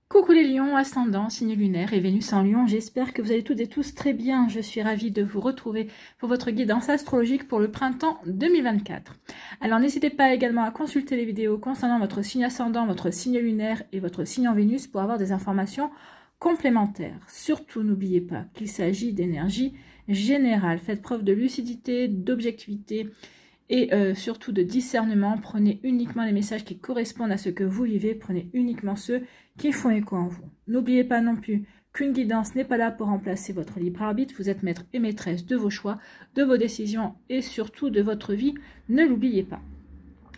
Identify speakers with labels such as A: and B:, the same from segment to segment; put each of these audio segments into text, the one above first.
A: Coucou les lions, ascendant, signe lunaire et Vénus en lion, j'espère que vous allez toutes et tous très bien. Je suis ravie de vous retrouver pour votre guidance astrologique pour le printemps 2024. Alors n'hésitez pas également à consulter les vidéos concernant votre signe ascendant, votre signe lunaire et votre signe en Vénus pour avoir des informations complémentaires. Surtout n'oubliez pas qu'il s'agit d'énergie générale. Faites preuve de lucidité, d'objectivité et surtout de discernement. Prenez uniquement les messages qui correspondent à ce que vous vivez, prenez uniquement ceux qui font écho en vous. N'oubliez pas non plus qu'une guidance n'est pas là pour remplacer votre libre arbitre. Vous êtes maître et maîtresse de vos choix, de vos décisions et surtout de votre vie. Ne l'oubliez pas.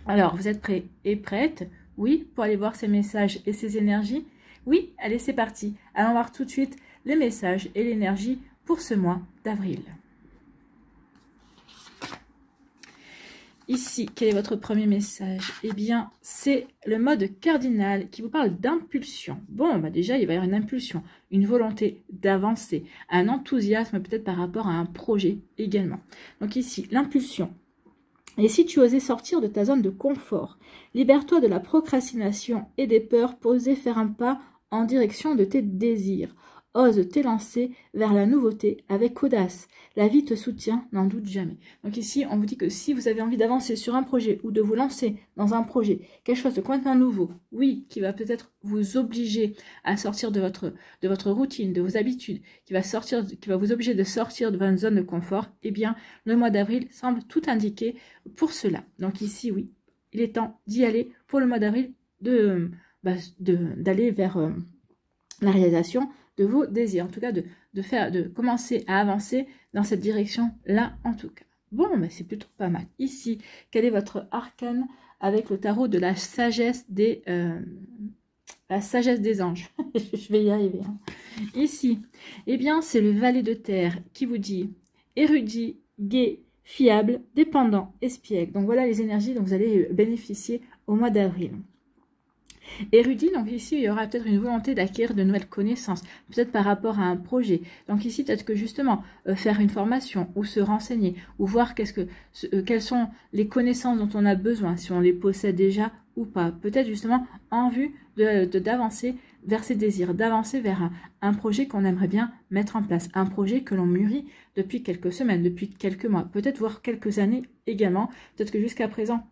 A: Alors, vous êtes prêts et prêtes? Oui, pour aller voir ces messages et ces énergies? Oui, allez, c'est parti. Allons voir tout de suite les messages et l'énergie pour ce mois d'avril. Ici, quel est votre premier message? Eh bien, c'est le mode cardinal qui vous parle d'impulsion. Bon, bah déjà, il va y avoir une impulsion, une volonté d'avancer, un enthousiasme peut-être par rapport à un projet également. Donc ici, l'impulsion. Et si tu osais sortir de ta zone de confort, libère-toi de la procrastination et des peurs pour oser faire un pas en direction de tes désirs. Ose t'élancer vers la nouveauté avec audace. La vie te soutient, n'en doute jamais. Donc ici, on vous dit que si vous avez envie d'avancer sur un projet ou de vous lancer dans un projet, quelque chose de complètement nouveau, oui, qui va peut-être vous obliger à sortir de votre routine, de vos habitudes, qui va vous obliger de sortir de votre zone de confort, eh bien, le mois d'avril semble tout indiquer pour cela. Donc ici, oui, il est temps d'y aller pour le mois d'avril, d'aller vers la réalisation de vos désirs, en tout cas de commencer à avancer dans cette direction-là, en tout cas. Bon, mais c'est plutôt pas mal. Ici, quel est votre arcane avec le tarot de la sagesse des anges? Je vais y arriver. Hein. Ici, eh bien, c'est le valet de terre qui vous dit érudit, gai, fiable, dépendant, espiègle. Donc voilà les énergies dont vous allez bénéficier au mois d'avril. Érudit, donc ici, il y aura peut-être une volonté d'acquérir de nouvelles connaissances, peut-être par rapport à un projet. Donc ici, peut-être que justement, faire une formation ou se renseigner ou voir quelles sont les connaissances dont on a besoin, si on les possède déjà ou pas. Peut-être justement en vue d'avancer vers ses désirs, d'avancer vers un projet qu'on aimerait bien mettre en place, un projet que l'on mûrit depuis quelques semaines, depuis quelques mois, peut-être voire quelques années également. Peut-être que jusqu'à présent,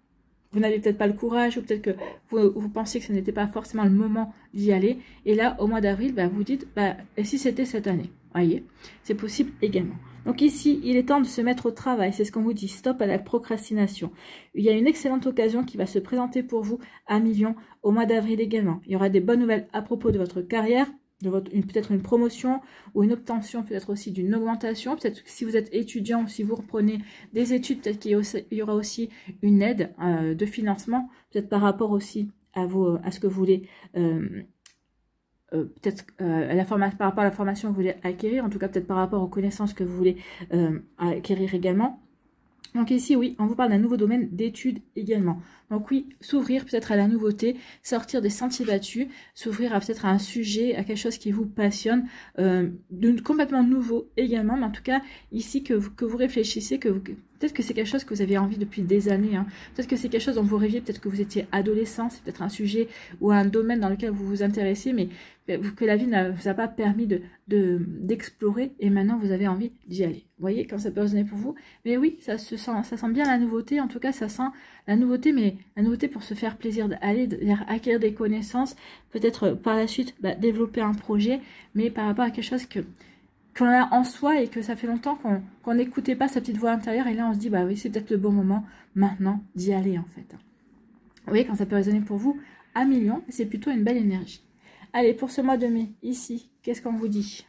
A: vous n'avez peut-être pas le courage ou peut-être que vous pensiez que ce n'était pas forcément le moment d'y aller. Et là, au mois d'avril, vous dites, et si c'était cette année? Voyez, c'est possible également. Donc ici, il est temps de se mettre au travail. C'est ce qu'on vous dit. Stop à la procrastination. Il y a une excellente occasion qui va se présenter pour vous à Million au mois d'avril également. Il y aura des bonnes nouvelles à propos de votre carrière, peut-être une promotion ou une obtention, peut-être aussi d'une augmentation. Peut-être que si vous êtes étudiant ou si vous reprenez des études, peut-être qu'il y aura aussi une aide de financement, peut-être par rapport aussi à ce que vous voulez, peut-être par rapport à la formation que vous voulez acquérir, en tout cas peut-être par rapport aux connaissances que vous voulez acquérir également. Donc ici, oui, on vous parle d'un nouveau domaine d'études également. Donc oui, s'ouvrir peut-être à la nouveauté, sortir des sentiers battus, s'ouvrir peut-être à un sujet, à quelque chose qui vous passionne, complètement nouveau également. Mais en tout cas, ici, que vous réfléchissez, peut-être que c'est quelque chose que vous avez envie depuis des années. Hein. Peut-être que c'est quelque chose dont vous rêviez, peut-être que vous étiez adolescent, c'est peut-être un sujet ou un domaine dans lequel vous vous intéressez, mais que la vie ne vous a pas permis d'explorer et maintenant vous avez envie d'y aller. Vous voyez quand ça peut résonner pour vous? Mais oui, ça sent bien la nouveauté, en tout cas ça sent la nouveauté, mais la nouveauté pour se faire plaisir, d'aller acquérir des connaissances, peut-être par la suite développer un projet, mais par rapport à quelque chose qu'on a en soi et que ça fait longtemps qu'on n'écoutait pas sa petite voix intérieure et là on se dit oui c'est peut-être le bon moment maintenant d'y aller en fait. Vous voyez quand ça peut résonner pour vous à Million, c'est plutôt une belle énergie. Allez, pour ce mois de mai, ici, qu'est-ce qu'on vous dit?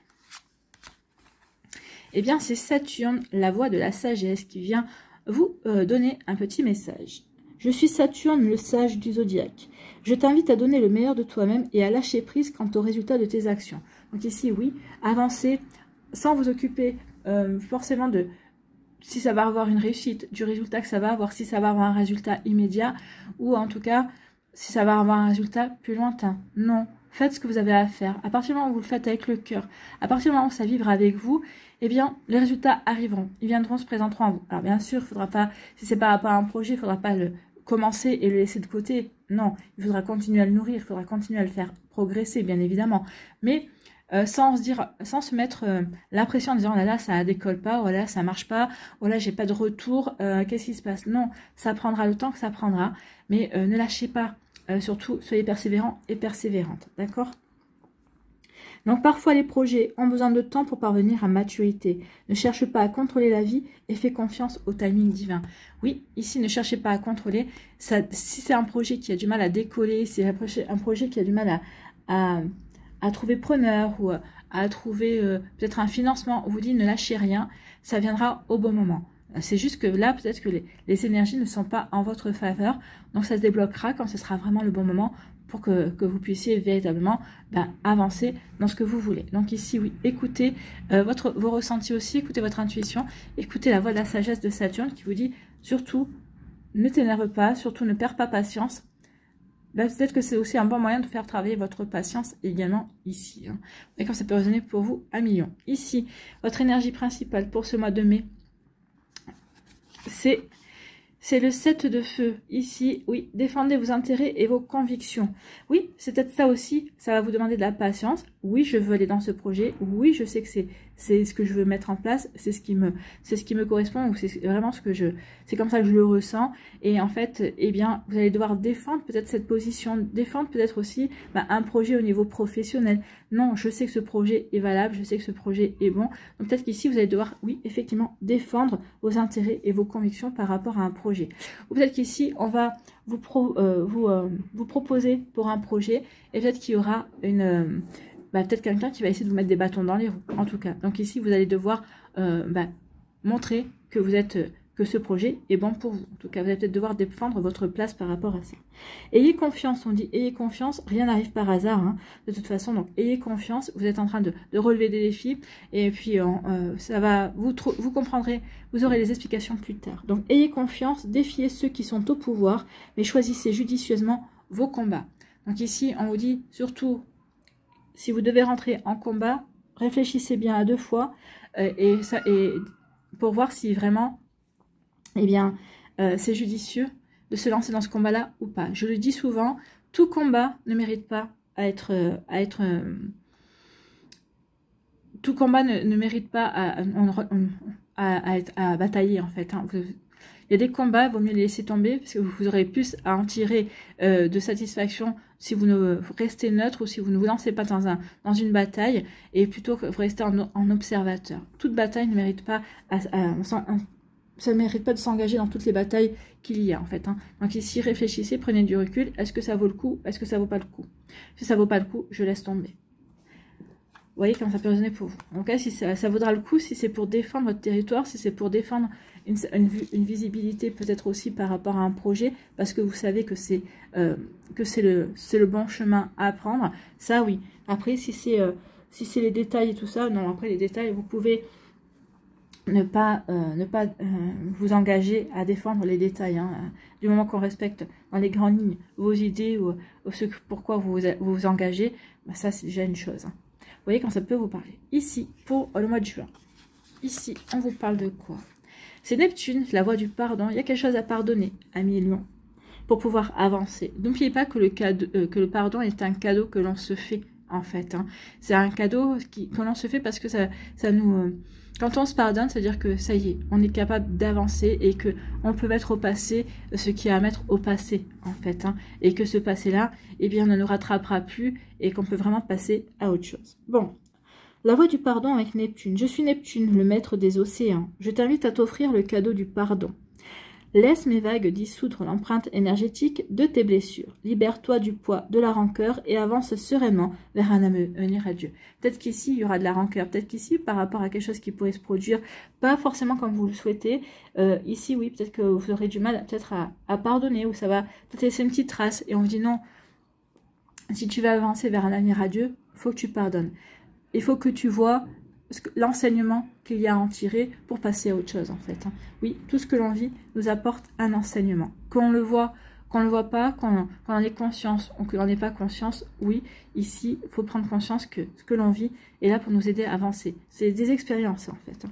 A: Eh bien, c'est Saturne, la voix de la sagesse, qui vient vous donner un petit message. Je suis Saturne, le sage du zodiaque. Je t'invite à donner le meilleur de toi-même et à lâcher prise quant au résultat de tes actions. Donc ici, oui, avancez sans vous occuper forcément de si ça va avoir une réussite, du résultat que ça va avoir, si ça va avoir un résultat immédiat ou en tout cas, si ça va avoir un résultat plus lointain. Non. Faites ce que vous avez à faire. À partir du moment où vous le faites avec le cœur, à partir du moment où ça vivra avec vous, eh bien, les résultats arriveront. Ils viendront, se présenteront à vous. Alors, bien sûr, il ne faudra pas, si c'est par rapport à un projet, il ne faudra pas le commencer et le laisser de côté Non, il faudra continuer à le nourrir, il faudra continuer à le faire progresser, bien évidemment. Mais sans se mettre la pression en disant, oh là là, ça décolle pas, oh là là, ça marche pas, oh là, j'ai pas de retour, qu'est-ce qui se passe? Non, ça prendra le temps que ça prendra, mais ne lâchez pas. Surtout, soyez persévérants et persévérantes, d'accord? Donc parfois les projets ont besoin de temps pour parvenir à maturité. Ne cherche pas à contrôler la vie et fais confiance au timing divin. Oui, ici ne cherchez pas à contrôler. Ça, si c'est un projet qui a du mal à décoller, c'est un projet qui a du mal à trouver preneur ou à trouver peut-être un financement, on vous dit ne lâchez rien, ça viendra au bon moment. C'est juste que là, peut-être que les énergies ne sont pas en votre faveur, donc ça se débloquera quand ce sera vraiment le bon moment pour que vous puissiez véritablement avancer dans ce que vous voulez. Donc ici, oui, écoutez vos ressentis aussi, écoutez votre intuition, écoutez la voix de la sagesse de Saturne qui vous dit surtout, ne t'énerve pas, surtout ne perds pas patience. Peut-être que c'est aussi un bon moyen de faire travailler votre patience également ici. Hein. D'accord, ça peut résonner pour vous à million. Ici, votre énergie principale pour ce mois de mai, c'est le 7 de feu. Ici, oui, défendez vos intérêts et vos convictions. Oui, c'est peut-être ça aussi, ça va vous demander de la patience. Oui, je veux aller dans ce projet. Oui, je sais que c'est ce que je veux mettre en place. C'est ce qui me correspond, ou c'est vraiment c'est comme ça que je le ressens. Et en fait, eh bien, vous allez devoir défendre peut-être cette position, défendre peut-être aussi un projet au niveau professionnel. Non, je sais que ce projet est valable, je sais que ce projet est bon. Donc peut-être qu'ici, vous allez devoir, oui, effectivement, défendre vos intérêts et vos convictions par rapport à un projet. Ou peut-être qu'ici, on va vous proposer pour un projet, et peut-être qu'il y aura peut-être quelqu'un qui va essayer de vous mettre des bâtons dans les roues, en tout cas. Donc ici, vous allez devoir montrer que que ce projet est bon pour vous. En tout cas, vous allez peut-être devoir défendre votre place par rapport à ça. Ayez confiance, on dit ayez confiance, rien n'arrive par hasard, hein, de toute façon. Donc ayez confiance, vous êtes en train de relever des défis, et puis ça va, vous comprendrez, vous aurez les explications plus tard. Donc ayez confiance, défiez ceux qui sont au pouvoir, mais choisissez judicieusement vos combats. Donc ici, on vous dit surtout, si vous devez rentrer en combat, réfléchissez bien à 2 fois, et pour voir si vraiment, eh bien, c'est judicieux de se lancer dans ce combat-là ou pas. Je le dis souvent, tout combat ne mérite pas tout combat ne mérite pas à batailler, en fait. Hein. Il y a des combats, il vaut mieux les laisser tomber, parce que vous aurez plus à en tirer de satisfaction si vous ne restez neutre, ou si vous ne vous lancez pas dans une bataille, et plutôt que vous restez en observateur. Toute bataille ne mérite pas ça ne mérite pas de s'engager dans toutes les batailles qu'il y a, en fait. Hein. Donc ici, réfléchissez, prenez du recul. Est-ce que ça vaut le coup? Est-ce que ça vaut pas le coup? Si ça vaut pas le coup, je laisse tomber. Vous voyez comment ça peut résonner pour vous. En tout cas, si ça vaudra le coup, si c'est pour défendre votre territoire, si c'est pour défendre une visibilité peut-être aussi par rapport à un projet, parce que vous savez que c'est le bon chemin à prendre, ça oui. Après, si c'est les détails et tout ça, non, après les détails, vous pouvez ne pas vous engager à défendre les détails, hein, du moment qu'on respecte dans les grandes lignes vos idées ou ce pourquoi vous engagez, ça c'est déjà une chose. Hein. Vous voyez quand ça peut vous parler. Ici, pour le mois de juin, ici, on vous parle de quoi? C'est Neptune, la voie du pardon. Il y a quelque chose à pardonner, amis Lion, pour pouvoir avancer. N'oubliez pas que le pardon est un cadeau que l'on se fait, en fait. Hein. C'est un cadeau que l'on se fait parce que ça nous... Quand on se pardonne, c'est-à-dire que ça y est, on est capable d'avancer et que on peut mettre au passé ce qui est à mettre au passé, en fait. Hein, et que ce passé-là, eh bien, ne nous rattrapera plus et qu'on peut vraiment passer à autre chose. Bon, la voie du pardon avec Neptune. Je suis Neptune, le maître des océans. Je t'invite à t'offrir le cadeau du pardon. Laisse mes vagues dissoudre l'empreinte énergétique de tes blessures. Libère-toi du poids de la rancœur et avance sereinement vers un avenir radieux. Peut-être qu'ici, il y aura de la rancœur. Peut-être qu'ici, par rapport à quelque chose qui pourrait se produire, pas forcément comme vous le souhaitez. Ici, oui, peut-être que vous aurez du mal peut-être à pardonner, ou ça va peut-être laisser une petite trace. Et on vous dit non, si tu veux avancer vers un avenir radieux, il faut que tu pardonnes. Il faut que tu vois l'enseignement qu'il y a à en tirer pour passer à autre chose, en fait. Oui, tout ce que l'on vit nous apporte un enseignement. Qu'on le voit pas, qu'on en ait conscience ou qu'on n'ait pas conscience, oui, ici, il faut prendre conscience que ce que l'on vit est là pour nous aider à avancer. C'est des expériences, en fait.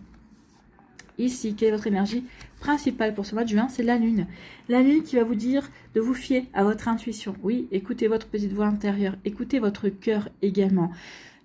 A: Ici, quelle est votre énergie principale pour ce mois de juin? C'est la lune. La lune qui va vous dire de vous fier à votre intuition. Oui, écoutez votre petite voix intérieure, écoutez votre cœur également.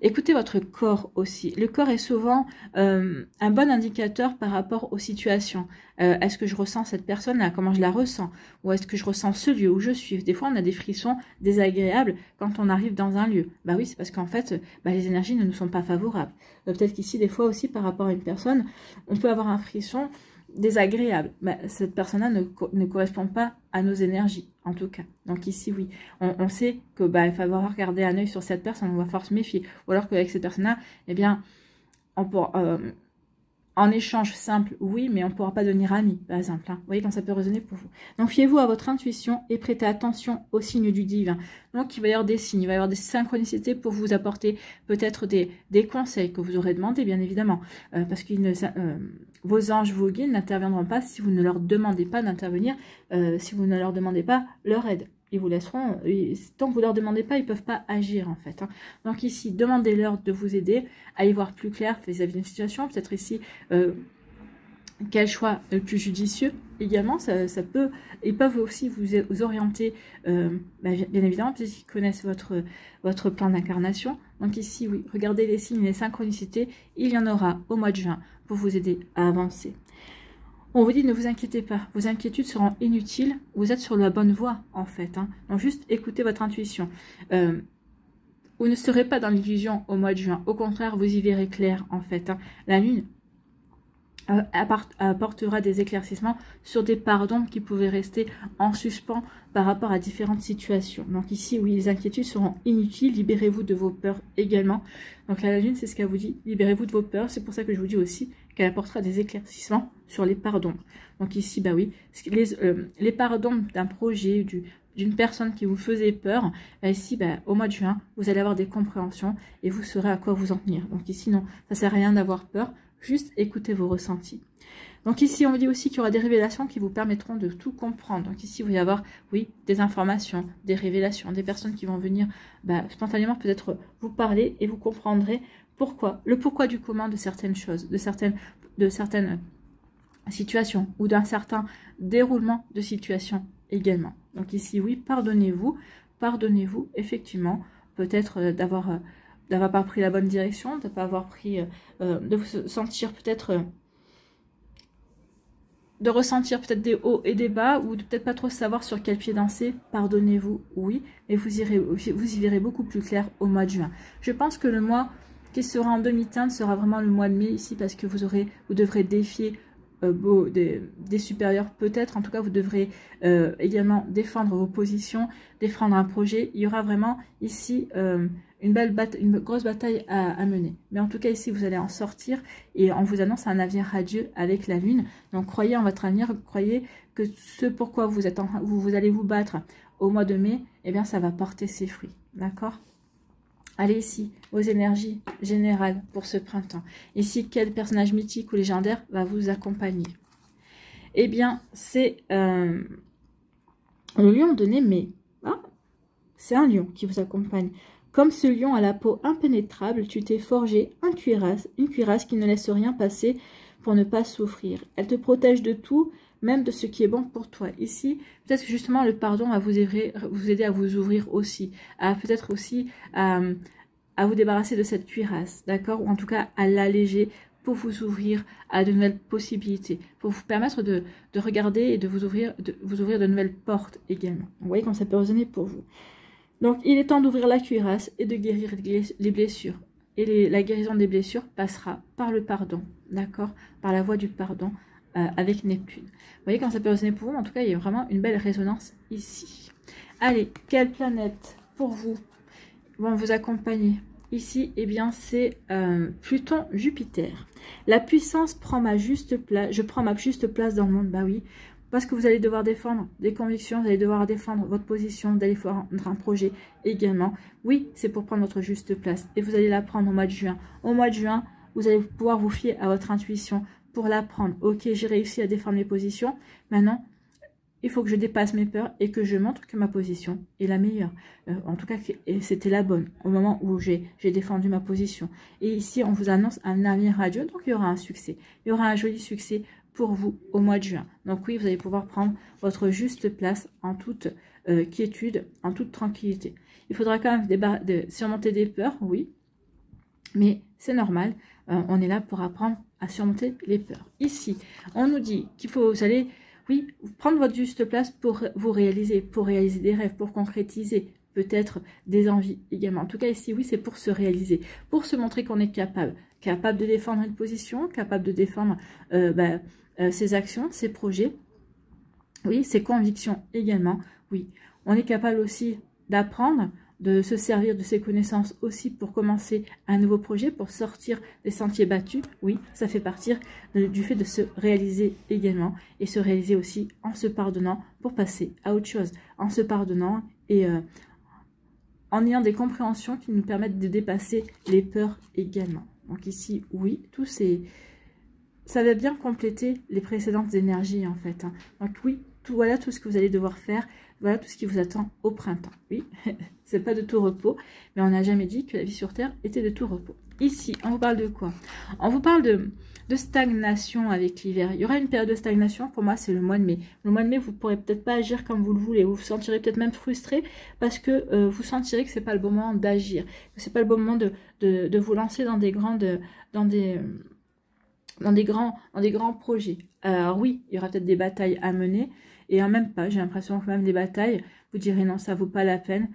A: Écoutez votre corps aussi. Le corps est souvent un bon indicateur par rapport aux situations. Est-ce que je ressens cette personne-là? Comment je la ressens? Ou est-ce que je ressens ce lieu où je suis? Des fois, on a des frissons désagréables quand on arrive dans un lieu. Bah oui, c'est parce qu'en fait, les énergies ne nous sont pas favorables. Peut-être qu'ici, des fois aussi, par rapport à une personne, on peut avoir un frisson désagréable. Cette personne-là ne correspond pas à nos énergies, en tout cas. Donc ici, oui, on sait que il va falloir garder un œil sur cette personne, on va falloir se méfier. Ou alors qu'avec cette personne-là, eh bien, on pourra, en échange simple, oui, mais on ne pourra pas devenir amis, par exemple. Vous voyez quand ça peut résonner pour vous. Donc, fiez-vous à votre intuition et prêtez attention aux signes du divin. Donc, il va y avoir des signes, il va y avoir des synchronicités pour vous apporter peut-être des conseils que vous aurez demandé, bien évidemment. Parce que vos anges, vos guides n'interviendront pas si vous ne leur demandez pas d'intervenir, si vous ne leur demandez pas leur aide. Ils vous laisseront, tant que vous ne leur demandez pas, ils ne peuvent pas agir en fait. Donc ici, demandez-leur de vous aider à y voir plus clair vis-à-vis d'une situation. Peut-être ici, quel choix le plus judicieux également, ils peuvent aussi vous orienter, bien évidemment, puisqu'ils connaissent votre plan d'incarnation. Donc ici, oui, regardez les signes, les synchronicités, il y en aura au mois de juin pour vous aider à avancer. On vous dit ne vous inquiétez pas, vos inquiétudes seront inutiles, vous êtes sur la bonne voie en fait. Donc juste écoutez votre intuition. Vous ne serez pas dans l'illusion au mois de juin, au contraire vous y verrez clair en fait. La lune apportera des éclaircissements sur des pardons qui pouvaient rester en suspens par rapport à différentes situations. Donc ici, oui, les inquiétudes seront inutiles, libérez-vous de vos peurs également. Donc là, la lune, c'est ce qu'elle vous dit, libérez-vous de vos peurs, c'est pour ça que je vous dis aussi qu'elle apportera des éclaircissements sur les pardons. Donc ici, oui, les pardons d'un projet, d'une personne qui vous faisait peur, ici, au mois de juin, vous allez avoir des compréhensions et vous saurez à quoi vous en tenir. Donc ici, non, ça ne sert à rien d'avoir peur, juste écoutez vos ressentis. Donc ici, on vous dit aussi qu'il y aura des révélations qui vous permettront de tout comprendre. Donc ici, il va y avoir, oui, des informations, des révélations, des personnes qui vont venir spontanément peut-être vous parler et vous comprendrez le pourquoi du comment de certaines choses, de certaines situations ou d'un certain déroulement de situation également. Donc ici, oui, pardonnez-vous, effectivement, peut-être d'avoir pas pris la bonne direction, de ne pas avoir pris, de vous sentir peut-être, de ressentir peut-être des hauts et des bas, ou de peut-être pas trop savoir sur quel pied danser. Pardonnez-vous, oui, mais vous y verrez beaucoup plus clair au mois de juin. Je pense que le mois qui sera en demi-teinte sera vraiment le mois de mai ici, parce que vous devrez défier des supérieurs peut-être. En tout cas, vous devrez également défendre vos positions, défendre un projet. Il y aura vraiment ici une grosse bataille à mener. Mais en tout cas, ici, vous allez en sortir et on vous annonce un avenir radieux avec la lune. Donc, croyez en votre avenir, croyez que ce pourquoi vous allez vous battre au mois de mai, eh bien, ça va porter ses fruits. D'accord ? Allez ici, vos énergies générales pour ce printemps. Ici, quel personnage mythique ou légendaire va vous accompagner? Eh bien, c'est le lion de Némée. Ah, c'est un lion qui vous accompagne. Comme ce lion à la peau impénétrable, tu t'es forgé une cuirasse qui ne laisse rien passer pour ne pas souffrir. Elle te protège de tout, même de ce qui est bon pour toi. Ici, peut-être que justement le pardon va vous aider à vous ouvrir aussi, peut-être aussi à vous débarrasser de cette cuirasse, d'accord? Ou en tout cas à l'alléger pour vous ouvrir à de nouvelles possibilités, pour vous permettre de regarder et de vous ouvrir de nouvelles portes également. Vous voyez comment ça peut résonner pour vous. Donc il est temps d'ouvrir la cuirasse et de guérir les blessures. Et la guérison des blessures passera par le pardon, d'accord? Par la voie du pardon, avec Neptune. Vous voyez quand ça peut résonner pour vous, en tout cas il y a vraiment une belle résonance ici. Allez, quelle planète pour vous vont vous accompagner ici? Eh bien c'est Pluton-Jupiter. La puissance prend ma juste place, je prends ma juste place dans le monde, bah oui, parce que vous allez devoir défendre des convictions, vous allez devoir défendre votre position, vous allez faire un projet également. Oui, c'est pour prendre votre juste place et vous allez la prendre au mois de juin. Au mois de juin, vous allez pouvoir vous fier à votre intuition pour la prendre. Ok, j'ai réussi à défendre mes positions. Maintenant, il faut que je dépasse mes peurs et que je montre que ma position est la meilleure. En tout cas, c'était la bonne au moment où j'ai défendu ma position. Et ici, on vous annonce un avenir radieux, donc il y aura un succès. Il y aura un joli succès pour vous au mois de juin. Donc oui, vous allez pouvoir prendre votre juste place en toute quiétude, en toute tranquillité. Il faudra quand même surmonter des peurs, oui, mais c'est normal. On est là pour apprendre à surmonter les peurs. Ici, on nous dit qu'il faut, vous allez... Oui, prendre votre juste place pour vous réaliser, pour réaliser des rêves, pour concrétiser peut-être des envies également. En tout cas, ici, oui, c'est pour se réaliser, pour se montrer qu'on est capable de défendre une position, capable de défendre ses actions, ses projets, oui, ses convictions également. Oui, on est capable aussi d'apprendre, de se servir de ses connaissances aussi pour commencer un nouveau projet, pour sortir des sentiers battus. Oui, ça fait partir du fait de se réaliser également et se réaliser aussi en se pardonnant pour passer à autre chose, en se pardonnant et en ayant des compréhensions qui nous permettent de dépasser les peurs également. Donc ici, oui, ça va bien compléter les précédentes énergies en fait. Donc oui, voilà tout ce que vous allez devoir faire. Voilà tout ce qui vous attend au printemps. Oui, c'est pas de tout repos, mais on n'a jamais dit que la vie sur Terre était de tout repos. Ici, on vous parle de quoi? On vous parle de stagnation avec l'hiver. Il y aura une période de stagnation, pour moi c'est le mois de mai. Le mois de mai, vous ne pourrez peut-être pas agir comme vous le voulez, vous vous sentirez peut-être même frustré parce que vous sentirez que c'est pas le bon moment d'agir, que c'est pas le bon moment de vous lancer dans des grands projets. Alors oui, il y aura peut-être des batailles à mener, et en même pas, j'ai l'impression que même les batailles, vous direz non, ça vaut pas la peine.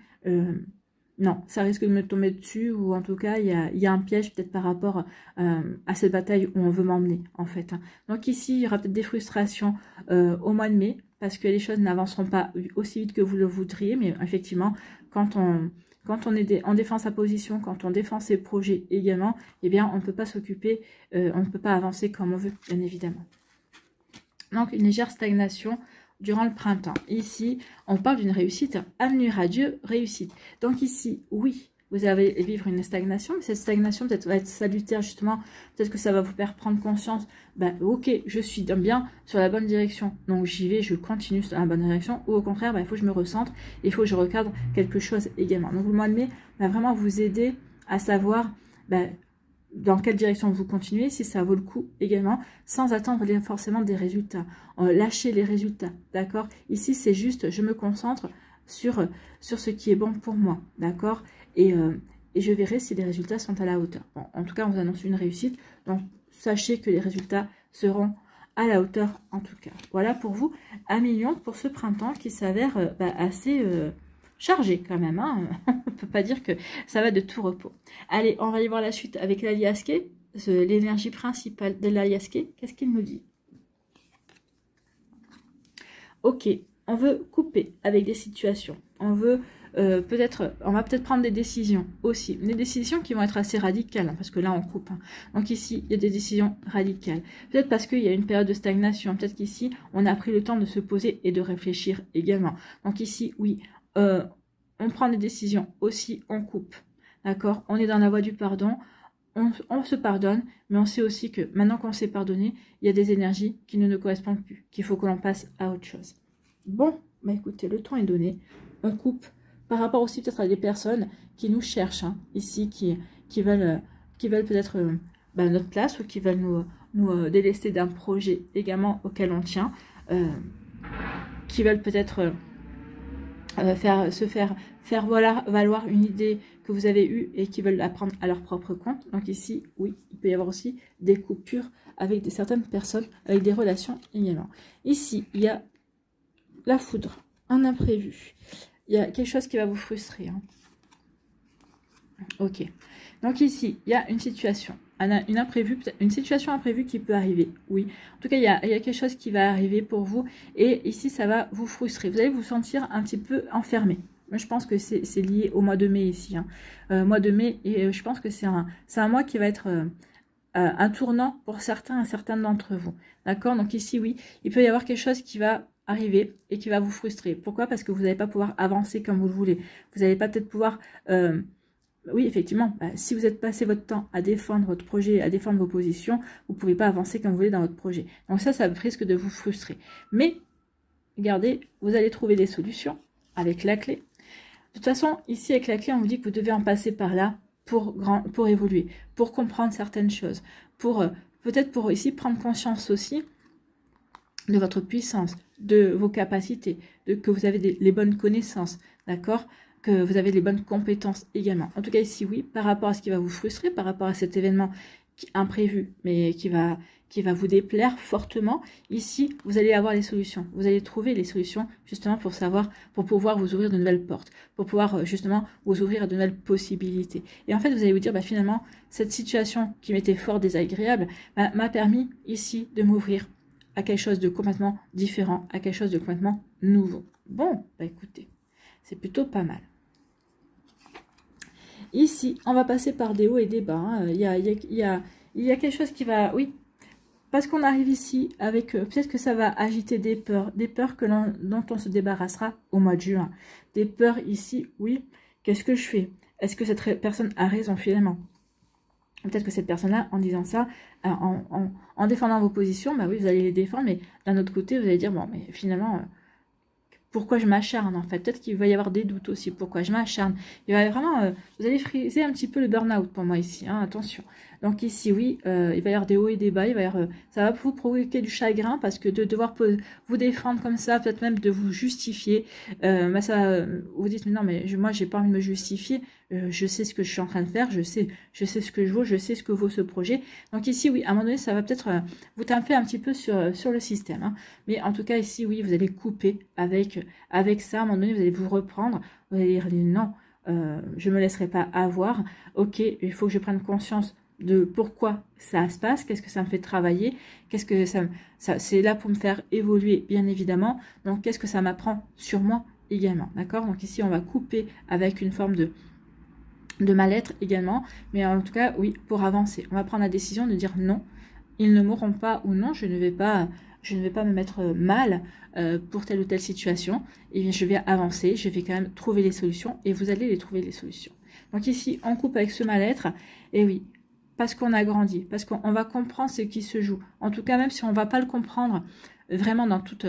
A: Non, ça risque de me tomber dessus, ou en tout cas, il y a un piège peut-être par rapport à cette bataille où on veut m'emmener, en fait. Donc ici, il y aura peut-être des frustrations au mois de mai, parce que les choses n'avanceront pas aussi vite que vous le voudriez, mais effectivement, quand on défend sa position, quand on défend ses projets également, eh bien, on ne peut pas s'occuper, on ne peut pas avancer comme on veut, bien évidemment. Donc, une légère stagnation durant le printemps. Ici, on parle d'une réussite, avenir radieux, réussite. Donc ici, oui, vous allez vivre une stagnation, mais cette stagnation peut-être va être salutaire justement, peut-être que ça va vous faire prendre conscience, ben ok, je suis bien sur la bonne direction, donc j'y vais, je continue sur la bonne direction, ou au contraire, ben, il faut que je me recentre, il faut que je recadre quelque chose également. Donc le mois de mai va vraiment vous aider à savoir dans quelle direction vous continuez, si ça vaut le coup également, sans attendre forcément des résultats. Lâchez les résultats, d'accord? Ici, c'est juste, je me concentre sur ce qui est bon pour moi, d'accord? Et je verrai si les résultats sont à la hauteur. Bon, en tout cas, on vous annonce une réussite, donc sachez que les résultats seront à la hauteur en tout cas. Voilà pour vous, 1 million pour ce printemps qui s'avère assez... chargé quand même, hein. On ne peut pas dire que ça va de tout repos. Allez, on va aller voir la suite avec l'Aliasqué, l'énergie principale de l'Aliasqué. Qu'est-ce qu'il nous dit? Ok, on veut couper avec des situations. On veut on va peut-être prendre des décisions aussi. Des décisions qui vont être assez radicales, hein, parce que là on coupe. Hein. Donc ici, il y a des décisions radicales. Peut-être parce qu'il y a une période de stagnation. Peut-être qu'ici, on a pris le temps de se poser et de réfléchir également. Donc ici, oui, on prend des décisions aussi, on coupe, d'accord? On est dans la voie du pardon, on se pardonne, mais on sait aussi que maintenant qu'on s'est pardonné, il y a des énergies qui ne nous correspondent plus, qu'il faut que l'on passe à autre chose. Bon, bah écoutez, le temps est donné, on coupe, par rapport aussi peut-être à des personnes qui nous cherchent, hein, ici, qui veulent peut-être notre place, ou qui veulent nous délester d'un projet également auquel on tient, qui veulent peut-être... faire valoir une idée que vous avez eue et qui veulent la prendre à leur propre compte. Donc ici, oui, il peut y avoir aussi des coupures avec certaines personnes, avec des relations également. Ici, il y a la foudre, un imprévu. Il y a quelque chose qui va vous frustrer. Hein. Ok. Donc ici, il y a une situation. Une situation imprévue qui peut arriver, oui. En tout cas, il y a quelque chose qui va arriver pour vous. Et ici, ça va vous frustrer. Vous allez vous sentir un petit peu enfermé. Moi, je pense que c'est lié au mois de mai ici. Hein. Mois de mai, et je pense que c'est un mois qui va être un tournant pour certains d'entre vous. D'accord? Donc ici, oui, il peut y avoir quelque chose qui va arriver et qui va vous frustrer. Pourquoi? Parce que vous n'allez pas pouvoir avancer comme vous le voulez. Vous n'allez pas peut-être pouvoir... oui, effectivement, si vous êtes passé votre temps à défendre votre projet, à défendre vos positions, vous ne pouvez pas avancer comme vous voulez dans votre projet. Donc ça risque de vous frustrer. Mais regardez, vous allez trouver des solutions avec la clé. De toute façon, ici, avec la clé, on vous dit que vous devez en passer par là pour évoluer, pour comprendre certaines choses, pour peut-être pour ici prendre conscience aussi de votre puissance, de vos capacités, que vous avez les bonnes connaissances, d'accord, que vous avez les bonnes compétences également. En tout cas, ici, oui, par rapport à ce qui va vous frustrer, par rapport à cet événement imprévu, mais qui va vous déplaire fortement, ici, vous allez avoir les solutions. Vous allez trouver les solutions, justement, pour pouvoir vous ouvrir de nouvelles portes, pour pouvoir, justement, vous ouvrir à de nouvelles possibilités. Et en fait, vous allez vous dire, bah, finalement, cette situation qui m'était fort désagréable, bah, m'a permis, ici, de m'ouvrir à quelque chose de complètement différent, à quelque chose de complètement nouveau. Bon, bah, écoutez, c'est plutôt pas mal. Ici, on va passer par des hauts et des bas. Hein. Il y a quelque chose qui va... Oui, parce qu'on arrive ici avec... peut-être que ça va agiter des peurs dont on se débarrassera au mois de juin. Des peurs ici, oui. Qu'est-ce que je fais? Est-ce que cette personne a raison finalement? Peut-être que cette personne-là, en disant ça, en défendant vos positions, bah oui, vous allez les défendre, mais d'un autre côté, vous allez dire, bon, mais finalement... pourquoi je m'acharne en fait, peut-être qu'il va y avoir des doutes aussi, pourquoi je m'acharne, il va vraiment, vous allez friser un petit peu le burn-out pour moi ici, hein, attention. Donc ici oui, il va y avoir des hauts et des bas, ça va vous provoquer du chagrin parce que de devoir vous défendre comme ça, peut-être même de vous justifier, bah ça, vous dites mais non mais moi j'ai pas envie de me justifier, je sais ce que je suis en train de faire, je sais ce que je vaux, je sais ce que vaut ce projet. Donc ici oui, à un moment donné ça va peut-être vous taper un petit peu sur le système, hein. Mais en tout cas ici oui, vous allez couper avec ça, à un moment donné vous allez vous reprendre, vous allez dire non, je me laisserai pas avoir, ok, il faut que je prenne conscience de pourquoi ça se passe, qu'est-ce que ça me fait travailler, qu'est-ce que ça c'est là pour me faire évoluer bien évidemment, donc qu'est-ce que ça m'apprend sur moi également, d'accord. Donc ici on va couper avec une forme de mal-être également, mais en tout cas oui, pour avancer, on va prendre la décision de dire non, ils ne mourront pas, ou non, je ne vais pas me mettre mal pour telle ou telle situation, et bien je vais avancer, je vais quand même trouver les solutions, et vous allez les trouver les solutions. Donc ici, on coupe avec ce mal-être, et oui, parce qu'on a grandi, parce qu'on va comprendre ce qui se joue. En tout cas, même si on ne va pas le comprendre vraiment dans toute...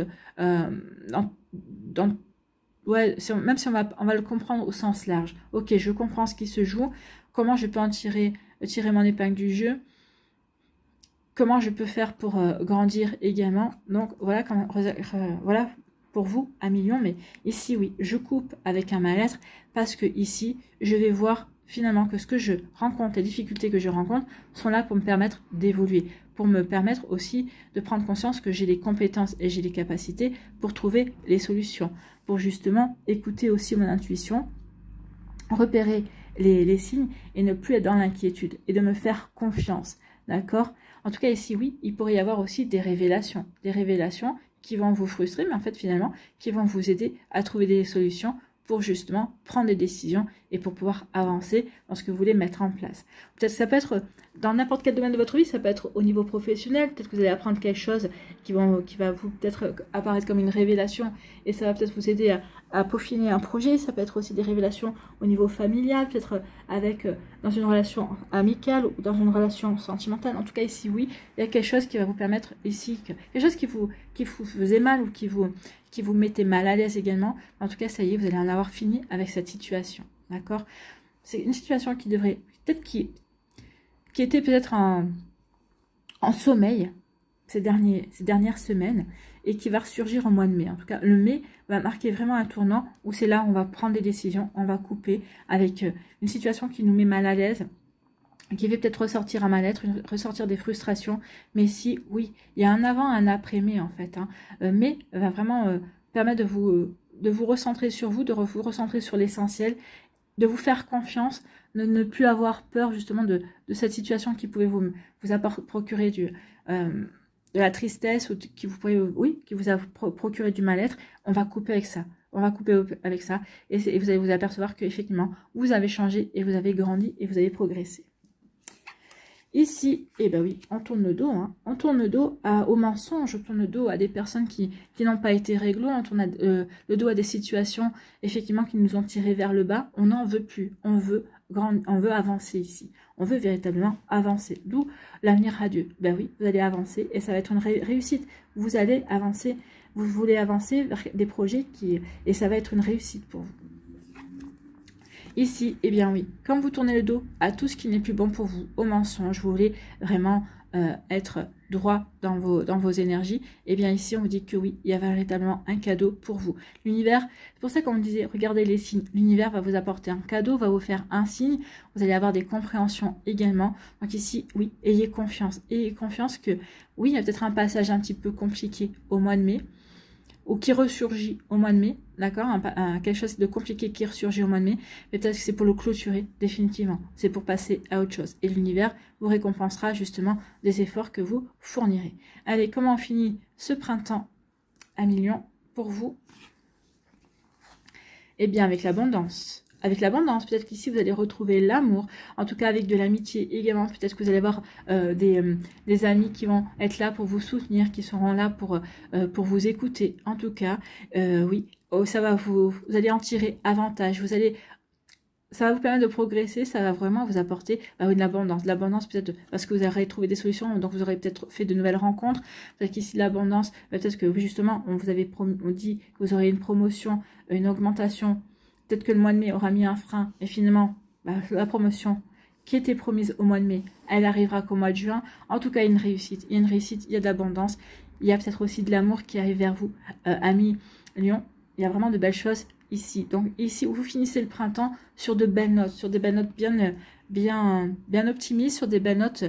A: ouais, même si on va le comprendre au sens large. Ok, je comprends ce qui se joue, comment je peux en tirer mon épingle du jeu, comment je peux faire pour grandir également. Donc voilà, voilà pour vous, 1 million. Mais ici, oui, je coupe avec un mal-être parce que ici, je vais voir finalement que ce que je rencontre, les difficultés que je rencontre sont là pour me permettre d'évoluer, pour me permettre aussi de prendre conscience que j'ai les compétences et j'ai les capacités pour trouver les solutions, pour justement écouter aussi mon intuition, repérer les signes et ne plus être dans l'inquiétude et de me faire confiance, d'accord. En tout cas ici oui, il pourrait y avoir aussi des révélations qui vont vous frustrer, mais en fait finalement qui vont vous aider à trouver des solutions pour justement prendre des décisions et pour pouvoir avancer dans ce que vous voulez mettre en place. Peut-être ça peut être dans n'importe quel domaine de votre vie, ça peut être au niveau professionnel, peut-être que vous allez apprendre quelque chose qui va vous peut-être apparaître comme une révélation et ça va peut-être vous aider à peaufiner un projet. Ça peut être aussi des révélations au niveau familial, peut-être avec dans une relation amicale ou dans une relation sentimentale. En tout cas ici oui, il y a quelque chose qui va vous permettre ici, quelque chose qui vous faisait mal ou qui vous mettait mal à l'aise également. En tout cas ça y est, vous allez en avoir fini avec cette situation, d'accord. C'est une situation qui devrait peut-être qui était peut-être en sommeil ces dernières semaines et qui va ressurgir au mois de mai. En tout cas, le mai va marquer vraiment un tournant où c'est là où on va prendre des décisions, on va couper avec une situation qui nous met mal à l'aise, qui fait peut-être ressortir un mal-être, ressortir des frustrations. Mais si, oui, il y a un avant, un après-mai en fait. Hein. Mais va vraiment permettre de vous recentrer sur vous, de vous recentrer sur l'essentiel, de vous faire confiance, de ne plus avoir peur justement de cette situation qui pouvait vous procurer de la tristesse ou qui vous a procuré du mal-être. On va couper avec ça. On va couper avec ça et vous allez vous apercevoir qu'effectivement, vous avez changé et vous avez grandi et vous avez progressé. Ici, eh ben oui, on tourne le dos. Hein. On tourne le dos aux mensonges, on tourne le dos à des personnes qui n'ont pas été réglo, on tourne le dos à des situations effectivement qui nous ont tirés vers le bas. On n'en veut plus, on veut avancer ici. On veut véritablement avancer. D'où l'avenir radieux. Ben oui, vous allez avancer et ça va être une réussite. Vous allez avancer vous voulez avancer vers des projets et ça va être une réussite pour vous. Ici, eh bien oui, comme vous tournez le dos à tout ce qui n'est plus bon pour vous, aux mensonges, vous voulez vraiment être droit dans vos énergies, eh bien ici on vous dit que oui, il y a véritablement un cadeau pour vous. L'univers, c'est pour ça qu'on me disait, regardez les signes, l'univers va vous apporter un cadeau, va vous faire un signe, vous allez avoir des compréhensions également. Donc ici, oui, ayez confiance que oui, il y a peut-être un passage un petit peu compliqué au mois de mai, ou qui ressurgit au mois de mai, d'accord, quelque chose de compliqué qui ressurgit au mois de mai, mais peut-être que c'est pour le clôturer définitivement, c'est pour passer à autre chose. Et l'univers vous récompensera justement des efforts que vous fournirez. Allez, comment on finit ce printemps à millions pour vous? Eh bien, avec l'abondance. Avec l'abondance, peut-être qu'ici vous allez retrouver l'amour, en tout cas avec de l'amitié également. Peut-être que vous allez avoir des amis qui vont être là pour vous soutenir, qui seront là pour vous écouter. En tout cas, oui, ça va vous allez en tirer avantage. Ça va vous permettre de progresser, ça va vraiment vous apporter de l'abondance. De l'abondance peut-être parce que vous aurez trouvé des solutions, donc vous aurez peut-être fait de nouvelles rencontres. Peut-être qu'ici l'abondance, peut-être que justement on dit que vous aurez une promotion, une augmentation. Peut-être que le mois de mai aura mis un frein et finalement la promotion qui était promise au mois de mai, elle arrivera qu'au mois de juin. En tout cas, il y a une réussite, il y a de l'abondance. Il y a peut-être aussi de l'amour qui arrive vers vous, amis Lion. Il y a vraiment de belles choses ici. Donc ici, vous finissez le printemps sur de belles notes, sur des belles notes bien optimistes, sur des belles notes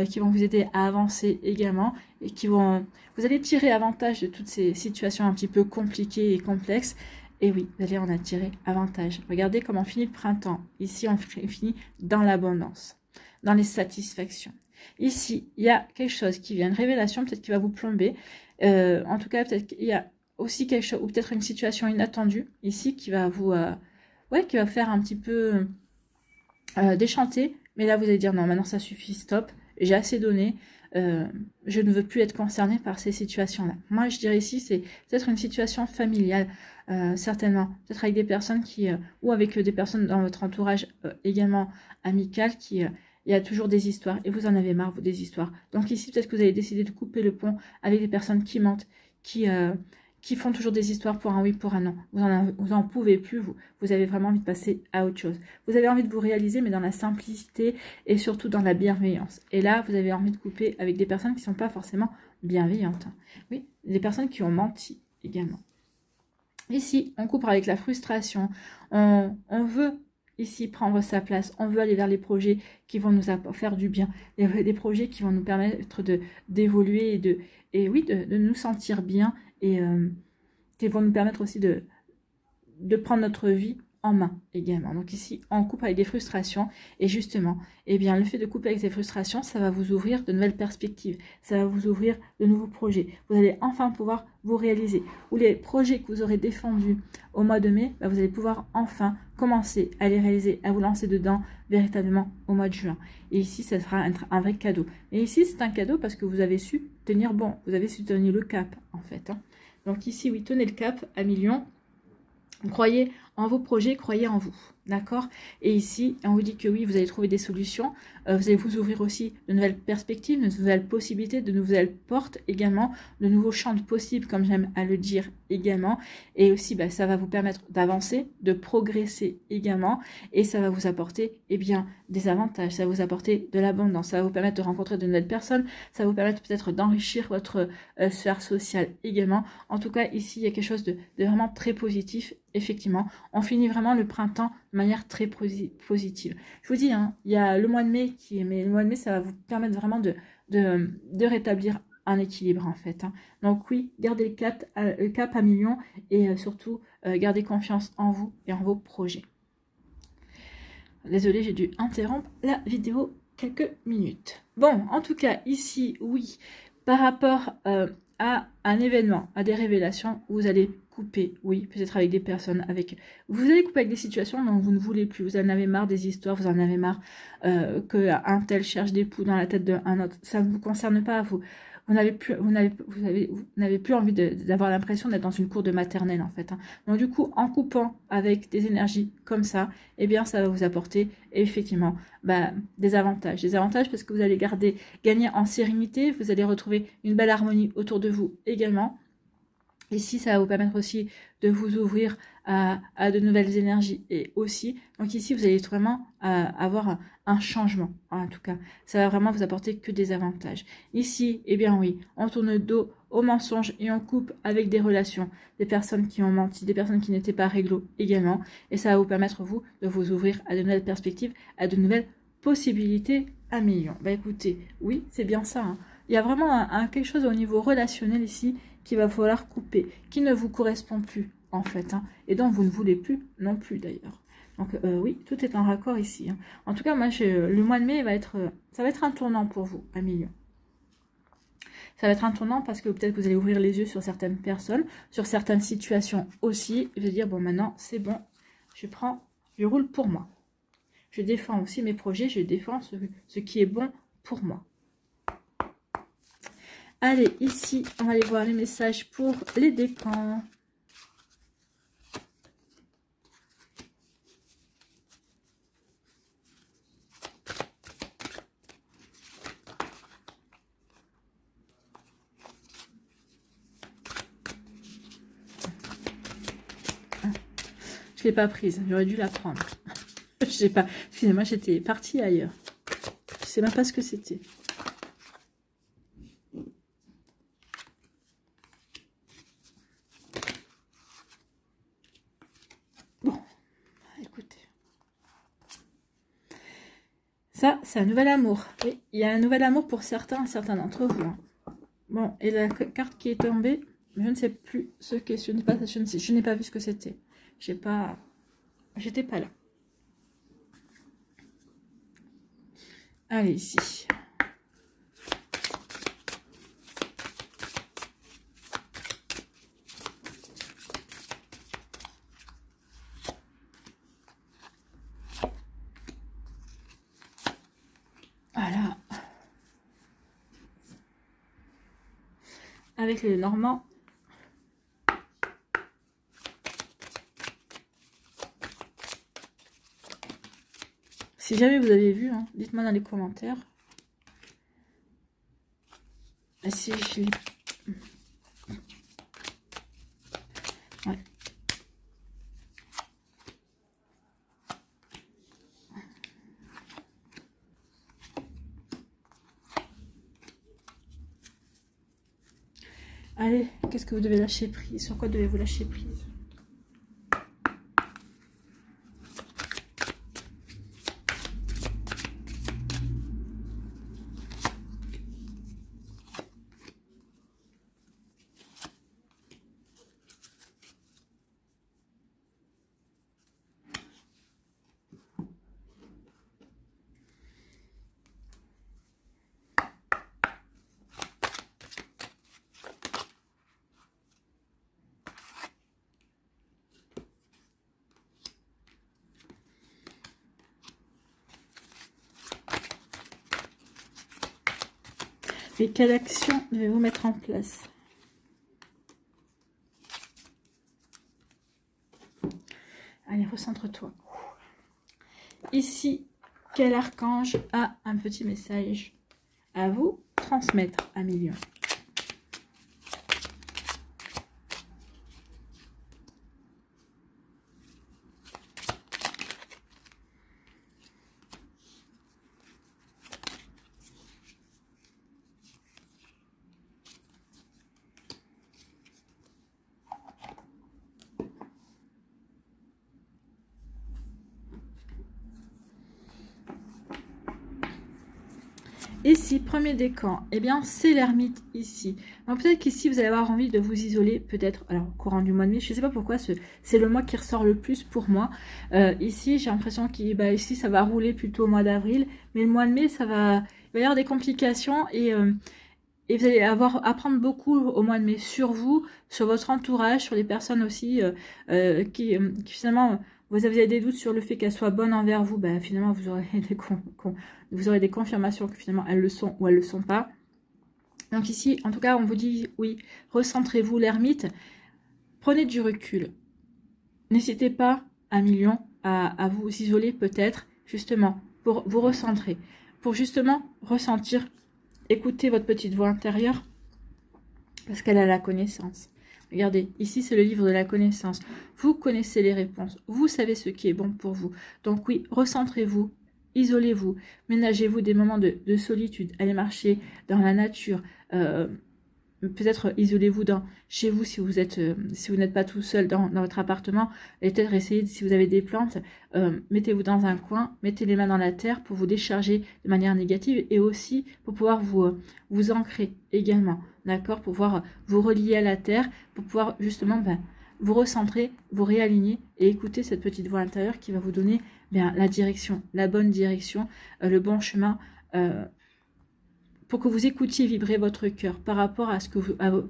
A: qui vont vous aider à avancer également et vous allez tirer avantage de toutes ces situations un petit peu compliquées et complexes. Et oui, vous allez en attirer avantage. Regardez comment finit le printemps. Ici, on finit dans l'abondance, dans les satisfactions. Ici, il y a quelque chose qui vient, une révélation, peut-être qui va vous plomber. En tout cas, peut-être qu'il y a aussi quelque chose, ou peut-être une situation inattendue, ici, qui va vous... qui va faire un petit peu déchanter. Mais là, vous allez dire, non, maintenant ça suffit, stop, j'ai assez donné. Je ne veux plus être concernée par ces situations-là. Moi, je dirais ici, c'est peut-être une situation familiale, certainement. Peut-être avec des personnes ou avec des personnes dans votre entourage également amical il y a toujours des histoires et vous en avez marre, vous, des histoires. Donc ici, peut-être que vous avez décidé de couper le pont avec des personnes qui mentent, qui font toujours des histoires pour un oui, pour un non. Vous en pouvez plus, vous avez vraiment envie de passer à autre chose. Vous avez envie de vous réaliser, mais dans la simplicité et surtout dans la bienveillance. Et là, vous avez envie de couper avec des personnes qui ne sont pas forcément bienveillantes. Oui, des personnes qui ont menti également. Ici, on coupe avec la frustration. On veut ici prendre sa place. On veut aller vers les projets qui vont nous faire du bien. Des projets qui vont nous permettre d'évoluer et de nous sentir bien et qui vont nous permettre aussi de prendre notre vie en main également. Donc ici, on coupe avec des frustrations et justement, eh bien, le fait de couper avec ces frustrations, ça va vous ouvrir de nouvelles perspectives, ça va vous ouvrir de nouveaux projets. Vous allez enfin pouvoir vous réaliser. Ou les projets que vous aurez défendus au mois de mai, vous allez pouvoir enfin commencer à les réaliser, à vous lancer dedans véritablement au mois de juin. Et ici, ça sera un vrai cadeau. Et ici, c'est un cadeau parce que vous avez su tenir bon, vous avez su tenir le cap en fait. Donc ici, oui, tenez le cap à millions. Croyez en vos projets, croyez en vous, d'accord? Et ici, on vous dit que oui, vous allez trouver des solutions, vous allez vous ouvrir aussi de nouvelles perspectives, de nouvelles possibilités, de nouvelles portes également, de nouveaux champs de possibles, comme j'aime à le dire également. Et aussi, ça va vous permettre d'avancer, de progresser également, et ça va vous apporter, eh bien, des avantages, ça va vous apporter de l'abondance, ça va vous permettre de rencontrer de nouvelles personnes, ça va vous permettre peut-être d'enrichir votre sphère sociale également. En tout cas, ici, il y a quelque chose de vraiment très positif. Effectivement, on finit vraiment le printemps de manière très positive. Je vous dis, il y a le mois de mai mais le mois de mai, ça va vous permettre vraiment de rétablir un équilibre en fait. Donc oui, gardez le cap à millions et surtout gardez confiance en vous et en vos projets. Désolée, j'ai dû interrompre la vidéo quelques minutes. Bon, en tout cas, ici, oui, par rapport à un événement, à des révélations, vous allez couper, oui, peut-être avec des personnes, vous allez couper avec des situations dont vous ne voulez plus, vous en avez marre des histoires, vous en avez marre qu'un tel cherche des poux dans la tête d'un autre, ça ne vous concerne pas, vous n'avez plus envie d'avoir l'impression d'être dans une cour de maternelle en fait. Donc du coup, en coupant avec des énergies comme ça, eh bien ça va vous apporter effectivement des avantages parce que vous allez gagner en sérénité, vous allez retrouver une belle harmonie autour de vous également. Ici, ça va vous permettre aussi de vous ouvrir à de nouvelles énergies. Et aussi, donc ici, vous allez vraiment avoir un changement, en tout cas. Ça va vraiment vous apporter que des avantages. Ici, eh bien oui, on tourne le dos aux mensonges et on coupe avec des relations, des personnes qui ont menti, des personnes qui n'étaient pas réglo également. Et ça va vous permettre, vous, de vous ouvrir à de nouvelles perspectives, à de nouvelles possibilités à millions. Bah écoutez, oui, c'est bien ça. Hein. Il y a vraiment quelque chose au niveau relationnel ici qu'il va falloir couper, qui ne vous correspond plus en fait, hein, et dont vous ne voulez plus non plus d'ailleurs. Donc oui, tout est en raccord ici. Hein. En tout cas, moi, le mois de mai ça va être un tournant pour vous, à million. Ça va être un tournant parce que peut-être que vous allez ouvrir les yeux sur certaines personnes, sur certaines situations aussi. Je vais dire, bon, maintenant, c'est bon, je roule pour moi. Je défends aussi mes projets, je défends ce qui est bon pour moi. Allez, ici, on va aller voir les messages pour les décans. Je ne l'ai pas prise, j'aurais dû la prendre. Je sais pas, excusez-moi, j'étais partie ailleurs. Je ne sais même pas ce que c'était. Bon, écoutez. Ça, c'est un nouvel amour. Oui, il y a un nouvel amour pour certains d'entre vous. Hein. Bon, et la carte qui est tombée, je ne sais plus ce que je n'ai pas vu ce que c'était. J'étais pas là. Allez, ici. Voilà. Avec le Normand. Si jamais vous avez vu, hein, dites-moi dans les commentaires. Et si je l'ai... Ouais. Allez, qu'est-ce que vous devez lâcher prise? Sur quoi devez-vous lâcher prise? Et quelle action devez-vous mettre en place? Allez, recentre-toi. Ici, quel archange a un petit message à vous transmettre à million? Ici, premier décan, eh bien, c'est l'ermite ici. Peut-être qu'ici, vous allez avoir envie de vous isoler, peut-être, alors, courant du mois de mai, je ne sais pas pourquoi, c'est le mois qui ressort le plus pour moi. Ici, j'ai l'impression ici, ça va rouler plutôt au mois d'avril, mais le mois de mai, il va y avoir des complications et vous allez apprendre beaucoup au mois de mai sur vous, sur votre entourage, sur les personnes aussi qui finalement... Vous avez des doutes sur le fait qu'elles soient bonnes envers vous, ben, finalement vous aurez des confirmations que finalement elles le sont ou elles ne le sont pas. Donc ici, en tout cas, on vous dit, oui, recentrez-vous l'ermite, prenez du recul. N'hésitez pas, à million, à vous isoler peut-être, justement, pour vous recentrer, pour justement ressentir, écouter votre petite voix intérieure, parce qu'elle a la connaissance. Regardez, ici c'est le livre de la connaissance. Vous connaissez les réponses, vous savez ce qui est bon pour vous. Donc oui, recentrez-vous, isolez-vous, ménagez-vous des moments de solitude, allez marcher dans la nature, peut-être isolez-vous chez vous si vous êtes si vous n'êtes pas tout seul dans votre appartement, et peut-être essayez, si vous avez des plantes, mettez-vous dans un coin, mettez les mains dans la terre pour vous décharger de manière négative, et aussi pour pouvoir vous ancrer également, d'accord, pour pouvoir vous relier à la terre, pour pouvoir justement vous recentrer, vous réaligner et écouter cette petite voix intérieure qui va vous donner la direction, la bonne direction, le bon chemin, pour que vous écoutiez vibrer votre cœur par rapport à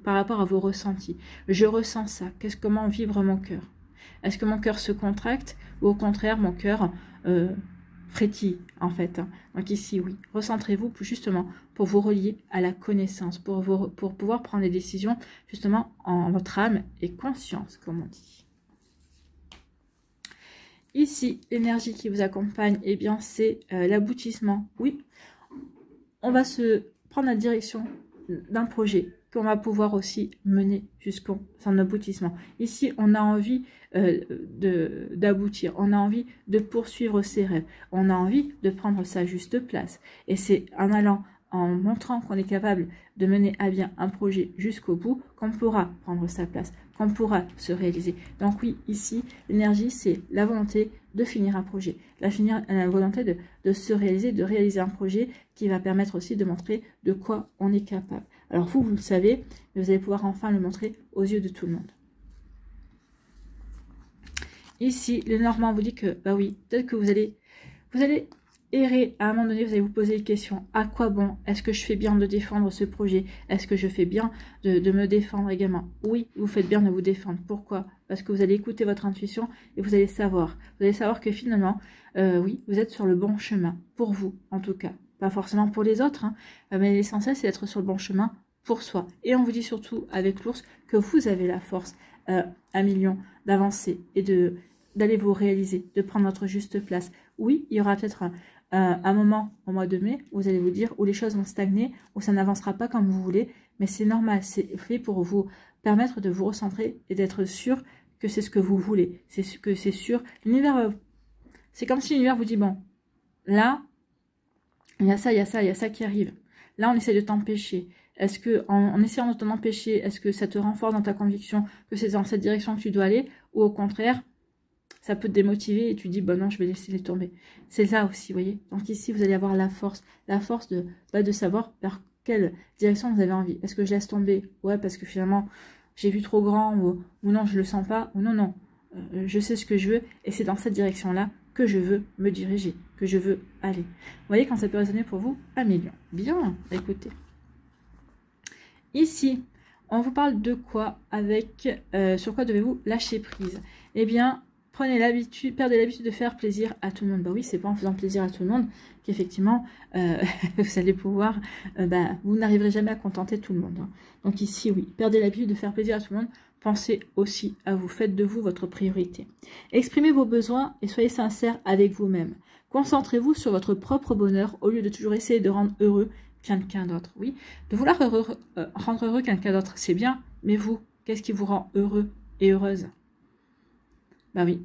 A: par rapport à vos ressentis. Je ressens ça. Comment vibre mon cœur? Est-ce que mon cœur se contracte ou au contraire mon cœur frétille en fait? Donc ici oui, recentrez-vous justement pour vous relier à la connaissance, pour pouvoir prendre des décisions justement en votre âme et conscience, comme on dit. Ici, l'énergie qui vous accompagne, eh bien c'est l'aboutissement. Oui, on va se prendre la direction d'un projet qu'on va pouvoir aussi mener jusqu'au son aboutissement. Ici, on a envie d'aboutir, on a envie de poursuivre ses rêves, on a envie de prendre sa juste place. Et c'est en montrant qu'on est capable de mener à bien un projet jusqu'au bout qu'on pourra prendre sa place, qu'on pourra se réaliser. Donc oui, ici, l'énergie, c'est la volonté de finir un projet, la volonté de se réaliser, de réaliser un projet qui va permettre aussi de montrer de quoi on est capable. Alors vous le savez, mais vous allez pouvoir enfin le montrer aux yeux de tout le monde. Ici, le Normand vous dit que, bah oui, peut-être que vous allez errer, à un moment donné, vous allez vous poser des questions. À quoi bon? Est-ce que je fais bien de défendre ce projet? Est-ce que je fais bien de me défendre également? Oui, vous faites bien de vous défendre. Pourquoi? Parce que vous allez écouter votre intuition et vous allez savoir. Vous allez savoir que finalement, oui, vous êtes sur le bon chemin. Pour vous, en tout cas. Pas forcément pour les autres, hein, mais l'essentiel, c'est d'être sur le bon chemin pour soi. Et on vous dit surtout, avec l'ours, que vous avez la force, à million, d'avancer et d'aller vous réaliser, de prendre votre juste place. Oui, il y aura peut-être un moment au mois de mai où vous allez vous dire où les choses vont stagner, où ça n'avancera pas comme vous voulez, mais c'est normal, c'est fait pour vous permettre de vous recentrer et d'être sûr que c'est ce que vous voulez, c'est sûr. L'univers, c'est comme si l'univers vous dit, bon, là, il y a ça, il y a ça, il y a ça qui arrive. Là, on essaie de t'empêcher. Est-ce que, en essayant de t'en empêcher, est-ce que ça te renforce dans ta conviction que c'est dans cette direction que tu dois aller, ou au contraire, ça peut te démotiver et tu dis, bon non, je vais laisser les tomber. C'est ça aussi, vous voyez. Donc ici, vous allez avoir la force de savoir vers quelle direction vous avez envie. Est-ce que je laisse tomber? Ouais, parce que finalement, j'ai vu trop grand, ou non, je le sens pas, ou non, je sais ce que je veux, et c'est dans cette direction-là que je veux me diriger, que je veux aller. Vous voyez, quand ça peut résonner pour vous, 1 million. Bien, écoutez. Ici, on vous parle de quoi sur quoi devez-vous lâcher prise? Eh bien, perdez l'habitude de faire plaisir à tout le monde. Bah oui, c'est pas en faisant plaisir à tout le monde qu'effectivement, vous allez pouvoir, vous n'arriverez jamais à contenter tout le monde. Hein. Donc ici, oui, perdez l'habitude de faire plaisir à tout le monde. Pensez aussi à vous, faites de vous votre priorité. Exprimez vos besoins et soyez sincère avec vous-même. Concentrez-vous sur votre propre bonheur au lieu de toujours essayer de rendre heureux quelqu'un d'autre. Oui, de vouloir rendre heureux quelqu'un d'autre, c'est bien, mais vous, qu'est-ce qui vous rend heureux et heureuse? Bah oui,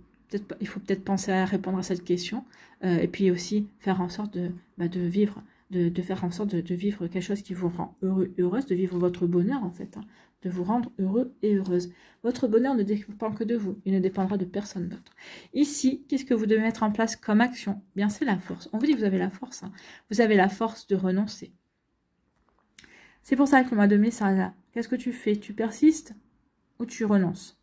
A: il faut peut-être penser à répondre à cette question, et puis aussi faire en sorte de vivre, de faire en sorte de vivre quelque chose qui vous rend heureux et heureuse, de vivre votre bonheur en fait, hein, de vous rendre heureux et heureuse. Votre bonheur ne dépend que de vous, il ne dépendra de personne d'autre. Ici, qu'est-ce que vous devez mettre en place comme action? Bien, c'est la force. On vous dit que vous avez la force, hein. Vous avez la force de renoncer. C'est pour ça que le mois de mai, ça là. Qu'est-ce que tu fais? Tu persistes ou tu renonces?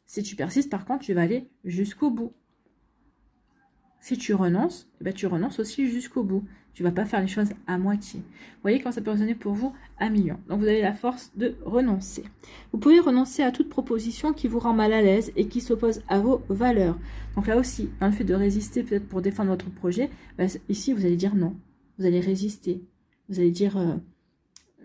A: Si tu persistes, par contre, tu vas aller jusqu'au bout. Si tu renonces, eh bien, tu renonces aussi jusqu'au bout. Tu ne vas pas faire les choses à moitié. Vous voyez quand ça peut résonner pour vous? 1 million. Donc, vous avez la force de renoncer. Vous pouvez renoncer à toute proposition qui vous rend mal à l'aise et qui s'oppose à vos valeurs. Donc là aussi, dans le fait de résister peut-être pour défendre votre projet, ici, vous allez dire non. Vous allez résister. Vous allez dire...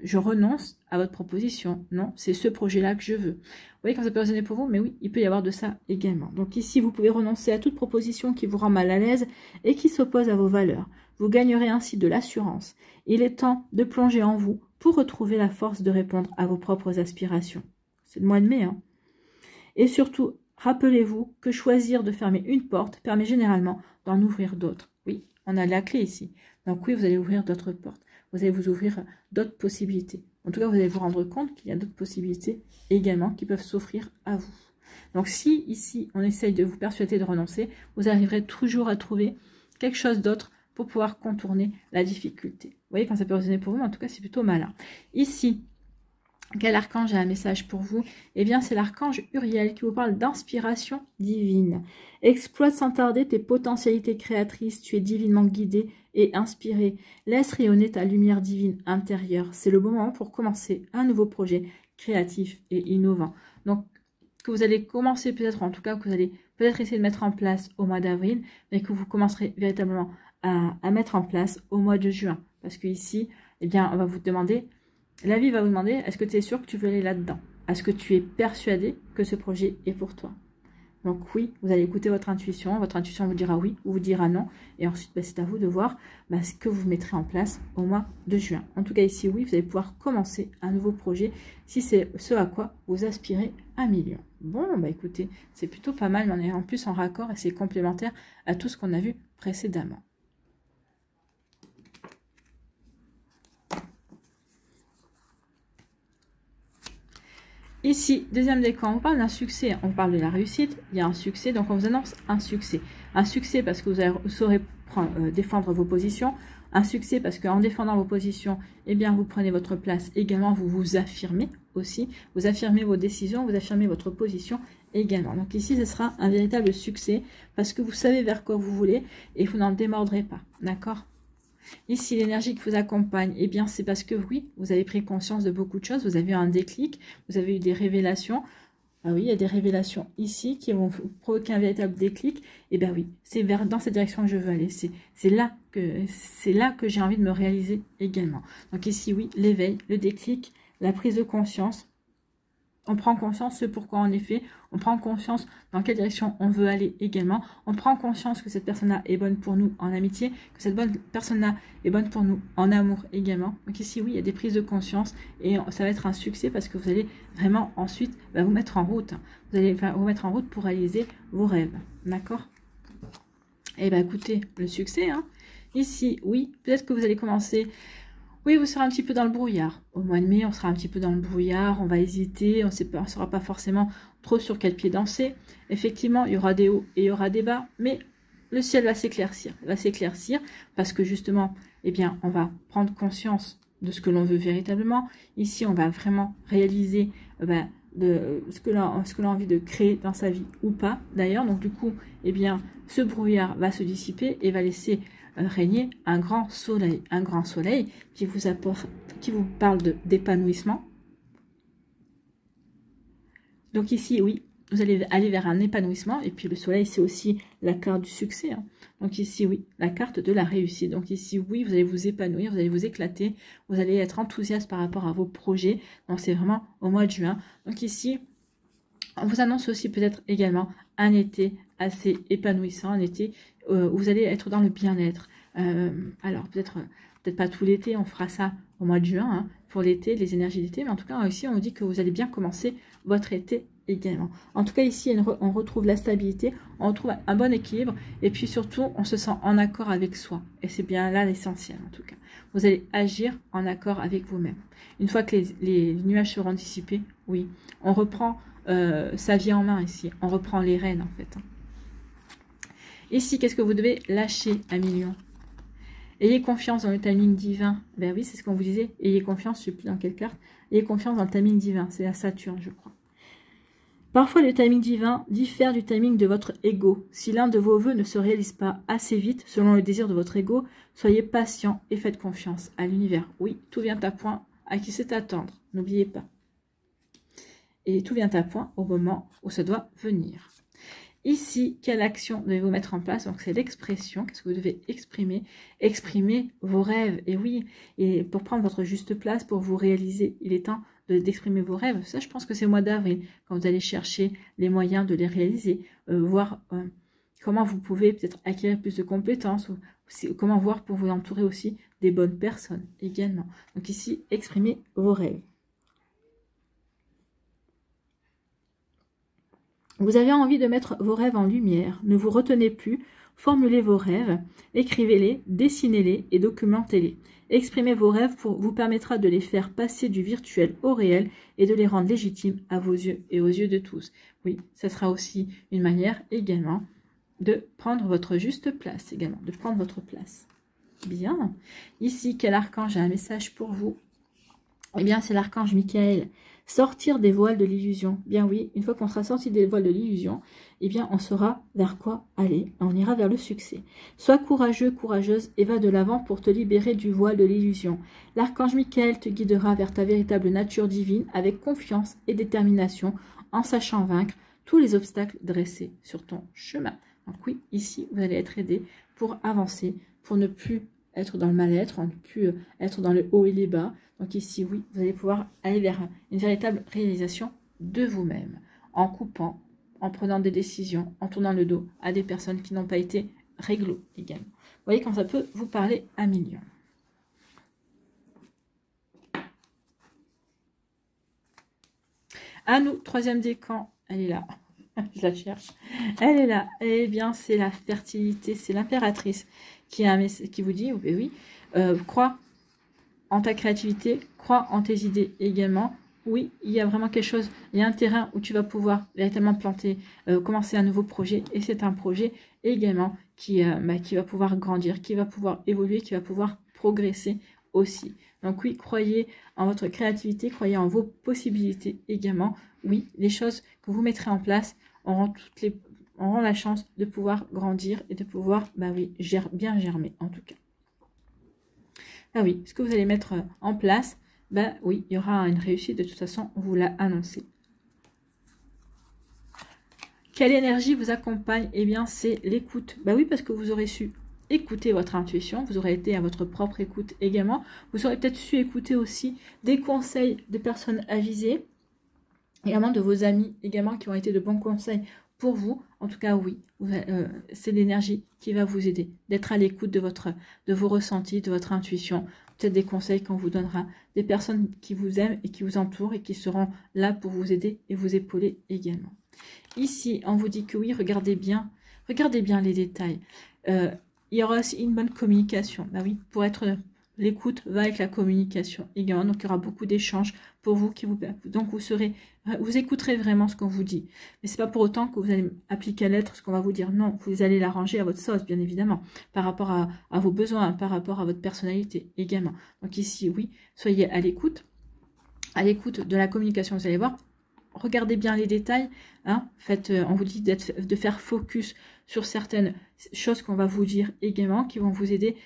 A: je renonce à votre proposition. Non, c'est ce projet-là que je veux. Vous voyez quand ça peut résonner pour vous? Mais oui, il peut y avoir de ça également. Donc ici, vous pouvez renoncer à toute proposition qui vous rend mal à l'aise et qui s'oppose à vos valeurs. Vous gagnerez ainsi de l'assurance. Il est temps de plonger en vous pour retrouver la force de répondre à vos propres aspirations. c'est le mois de mai. Hein. Et surtout, rappelez-vous que choisir de fermer une porte permet généralement d'en ouvrir d'autres. Oui, on a la clé ici. Donc oui, vous allez ouvrir d'autres portes. Vous allez vous ouvrir d'autres possibilités. En tout cas, vous allez vous rendre compte qu'il y a d'autres possibilités également qui peuvent s'offrir à vous. Donc si ici, on essaye de vous persuader de renoncer, vous arriverez toujours à trouver quelque chose d'autre pour pouvoir contourner la difficulté. Vous voyez, quand ça peut résonner pour vous, mais en tout cas, c'est plutôt malin. Ici, quel archange a un message pour vous? Eh bien, c'est l'archange Uriel qui vous parle d'inspiration divine. Exploite sans tarder tes potentialités créatrices. Tu es divinement guidé et inspiré. Laisse rayonner ta lumière divine intérieure. C'est le bon moment pour commencer un nouveau projet créatif et innovant. Donc, que vous allez commencer peut-être, en tout cas, que vous allez peut-être essayer de mettre en place au mois d'avril, mais que vous commencerez véritablement à mettre en place au mois de juin. Parce que ici, eh bien, on va vous demander... La vie va vous demander, est-ce que tu es sûr que tu veux aller là-dedans? Est-ce que tu es persuadé que ce projet est pour toi? Donc oui, vous allez écouter votre intuition vous dira oui ou vous dira non. Et ensuite, c'est à vous de voir ce que vous mettrez en place au mois de juin. En tout cas, ici, oui, vous allez pouvoir commencer un nouveau projet si c'est ce à quoi vous aspirez 1 million. Bon, écoutez, c'est plutôt pas mal, mais on est en plus en raccord et c'est complémentaire à tout ce qu'on a vu précédemment. Ici, deuxième décan, on parle d'un succès, on parle de la réussite, il y a un succès, donc on vous annonce un succès. Un succès parce que vous saurez défendre vos positions, un succès parce qu'en défendant vos positions, eh bien vous prenez votre place, également vous vous affirmez aussi, vous affirmez vos décisions, vous affirmez votre position également. Donc ici, ce sera un véritable succès parce que vous savez vers quoi vous voulez et vous n'en démordrez pas, d'accord ? Ici, l'énergie qui vous accompagne, eh bien, c'est parce que oui, vous avez pris conscience de beaucoup de choses, vous avez eu un déclic, vous avez eu des révélations. Ah oui, il y a des révélations ici qui vont provoquer un véritable déclic. Et bien oui, c'est dans cette direction que je veux aller. C'est là que j'ai envie de me réaliser également. Donc ici, oui, l'éveil, le déclic, la prise de conscience. On prend conscience ce pourquoi en effet, on prend conscience dans quelle direction on veut aller également, on prend conscience que cette personne-là est bonne pour nous en amitié, que cette bonne personne-là est bonne pour nous en amour également. Donc ici oui, il y a des prises de conscience et ça va être un succès parce que vous allez vraiment ensuite vous mettre en route. Vous allez vous mettre en route pour réaliser vos rêves, d'accord? Et bien écoutez, le succès, hein. Ici oui, peut-être que vous allez commencer... Oui, vous serez un petit peu dans le brouillard. Au mois de mai, on sera un petit peu dans le brouillard, on va hésiter, on ne saura pas forcément trop sur quel pied danser. Effectivement, il y aura des hauts et il y aura des bas, mais le ciel va s'éclaircir. Parce que justement, eh bien, on va prendre conscience de ce que l'on veut véritablement. Ici, on va vraiment réaliser de ce que l'on a envie de créer dans sa vie ou pas, d'ailleurs. Donc du coup, eh bien, ce brouillard va se dissiper et va laisser... régner un grand soleil qui vous apporte, qui vous parle d'épanouissement. Donc ici, oui, vous allez aller vers un épanouissement, et puis le soleil, c'est aussi la carte du succès. Hein. Donc ici, oui, la carte de la réussite. Donc ici, oui, vous allez vous épanouir, vous allez vous éclater, vous allez être enthousiaste par rapport à vos projets. Donc c'est vraiment au mois de juin. Donc ici, on vous annonce aussi peut-être également un été assez épanouissant, un été où vous allez être dans le bien-être. Alors peut-être pas tout l'été, on fera ça au mois de juin, hein, pour l'été, les énergies d'été, mais en tout cas ici on vous dit que vous allez bien commencer votre été également. En tout cas ici on retrouve la stabilité, on retrouve un bon équilibre, et puis surtout on se sent en accord avec soi, et c'est bien là l'essentiel en tout cas. Vous allez agir en accord avec vous-même. Une fois que les nuages seront dissipés, oui, on reprend sa vie en main ici, on reprend les rênes en fait. Ici, qu'est-ce que vous devez lâcher, 1 million? Ayez confiance dans le timing divin. Ben oui, c'est ce qu'on vous disait. Ayez confiance, je ne sais plus dans quelle carte. Ayez confiance dans le timing divin. C'est la Saturne, je crois. Parfois, le timing divin diffère du timing de votre ego. Si l'un de vos vœux ne se réalise pas assez vite, selon le désir de votre ego, soyez patient et faites confiance à l'univers. Oui, tout vient à point à qui c'est attendre. N'oubliez pas. Et tout vient à point au moment où ça doit venir. Ici, quelle action devez-vous mettre en place? Donc, c'est l'expression. Qu'est-ce que vous devez exprimer? Exprimer vos rêves. Et oui, et pour prendre votre juste place, pour vous réaliser, il est temps d'exprimer vos rêves. Ça, je pense que c'est au mois d'avril, quand vous allez chercher les moyens de les réaliser, voir comment vous pouvez peut-être acquérir plus de compétences, ou comment voir pour vous entourer aussi des bonnes personnes également. Donc ici, exprimez vos rêves. Vous avez envie de mettre vos rêves en lumière. Ne vous retenez plus. Formulez vos rêves, écrivez-les, dessinez-les et documentez-les. Exprimer vos rêves vous permettra de les faire passer du virtuel au réel et de les rendre légitimes à vos yeux et aux yeux de tous. Oui, ça sera aussi une manière également de prendre votre juste place, de prendre votre place. Bien. Ici, quel archange a un message pour vous? Eh bien, c'est l'archange Michael. Sortir des voiles de l'illusion. Bien oui, une fois qu'on sera sorti des voiles de l'illusion, eh bien, on saura vers quoi aller. On ira vers le succès. Sois courageux, courageuse, et va de l'avant pour te libérer du voile de l'illusion. L'archange Michael te guidera vers ta véritable nature divine avec confiance et détermination, en sachant vaincre tous les obstacles dressés sur ton chemin. Donc oui, ici, vous allez être aidé pour avancer, pour ne plus être dans le mal-être, ne plus être dans le haut et les bas. Donc ici, oui, vous allez pouvoir aller vers une véritable réalisation de vous-même, en coupant, en prenant des décisions, en tournant le dos à des personnes qui n'ont pas été réglo également. Vous voyez quand ça peut vous parler à millions. À nous, troisième décan, elle est là. Je la cherche. Elle est là. Eh bien, c'est la fertilité, c'est l'impératrice qui vous dit, oui, crois en ta créativité, crois en tes idées également. Oui, il y a vraiment quelque chose, il y a un terrain où tu vas pouvoir véritablement planter, commencer un nouveau projet. Et c'est un projet également qui va pouvoir grandir, qui va pouvoir évoluer, qui va pouvoir progresser aussi. Donc oui, croyez en votre créativité, croyez en vos possibilités également. Oui, les choses que vous mettrez en place auront la chance de pouvoir grandir et de pouvoir, bien germer en tout cas. Ah oui, ce que vous allez mettre en place, oui, il y aura une réussite, de toute façon, on vous l'a annoncé. Quelle énergie vous accompagne? Eh bien, c'est l'écoute. Oui, parce que vous aurez su écouter votre intuition, vous aurez été à votre propre écoute également. Vous aurez peut-être su écouter aussi des conseils de personnes avisées, également de vos amis également qui ont été de bons conseils pour vous. En tout cas, oui, c'est l'énergie qui va vous aider, d'être à l'écoute de vos ressentis, de votre intuition, peut-être des conseils qu'on vous donnera, des personnes qui vous aiment et qui vous entourent et qui seront là pour vous aider et vous épauler également. Ici, on vous dit que oui, regardez bien les détails. Il y aura aussi une bonne communication. Oui, pour être l'écoute va avec la communication également. Donc, il y aura beaucoup d'échanges pour vous. Donc, vous écouterez vraiment ce qu'on vous dit. Mais ce n'est pas pour autant que vous allez appliquer à la lettre ce qu'on va vous dire. Non, vous allez l'arranger à votre sauce, bien évidemment, par rapport à vos besoins, par rapport à votre personnalité également. Donc ici, oui, soyez à l'écoute de la communication. Vous allez voir, regardez bien les détails. On vous dit de faire focus sur certaines choses qu'on va vous dire également, qui vont vous aider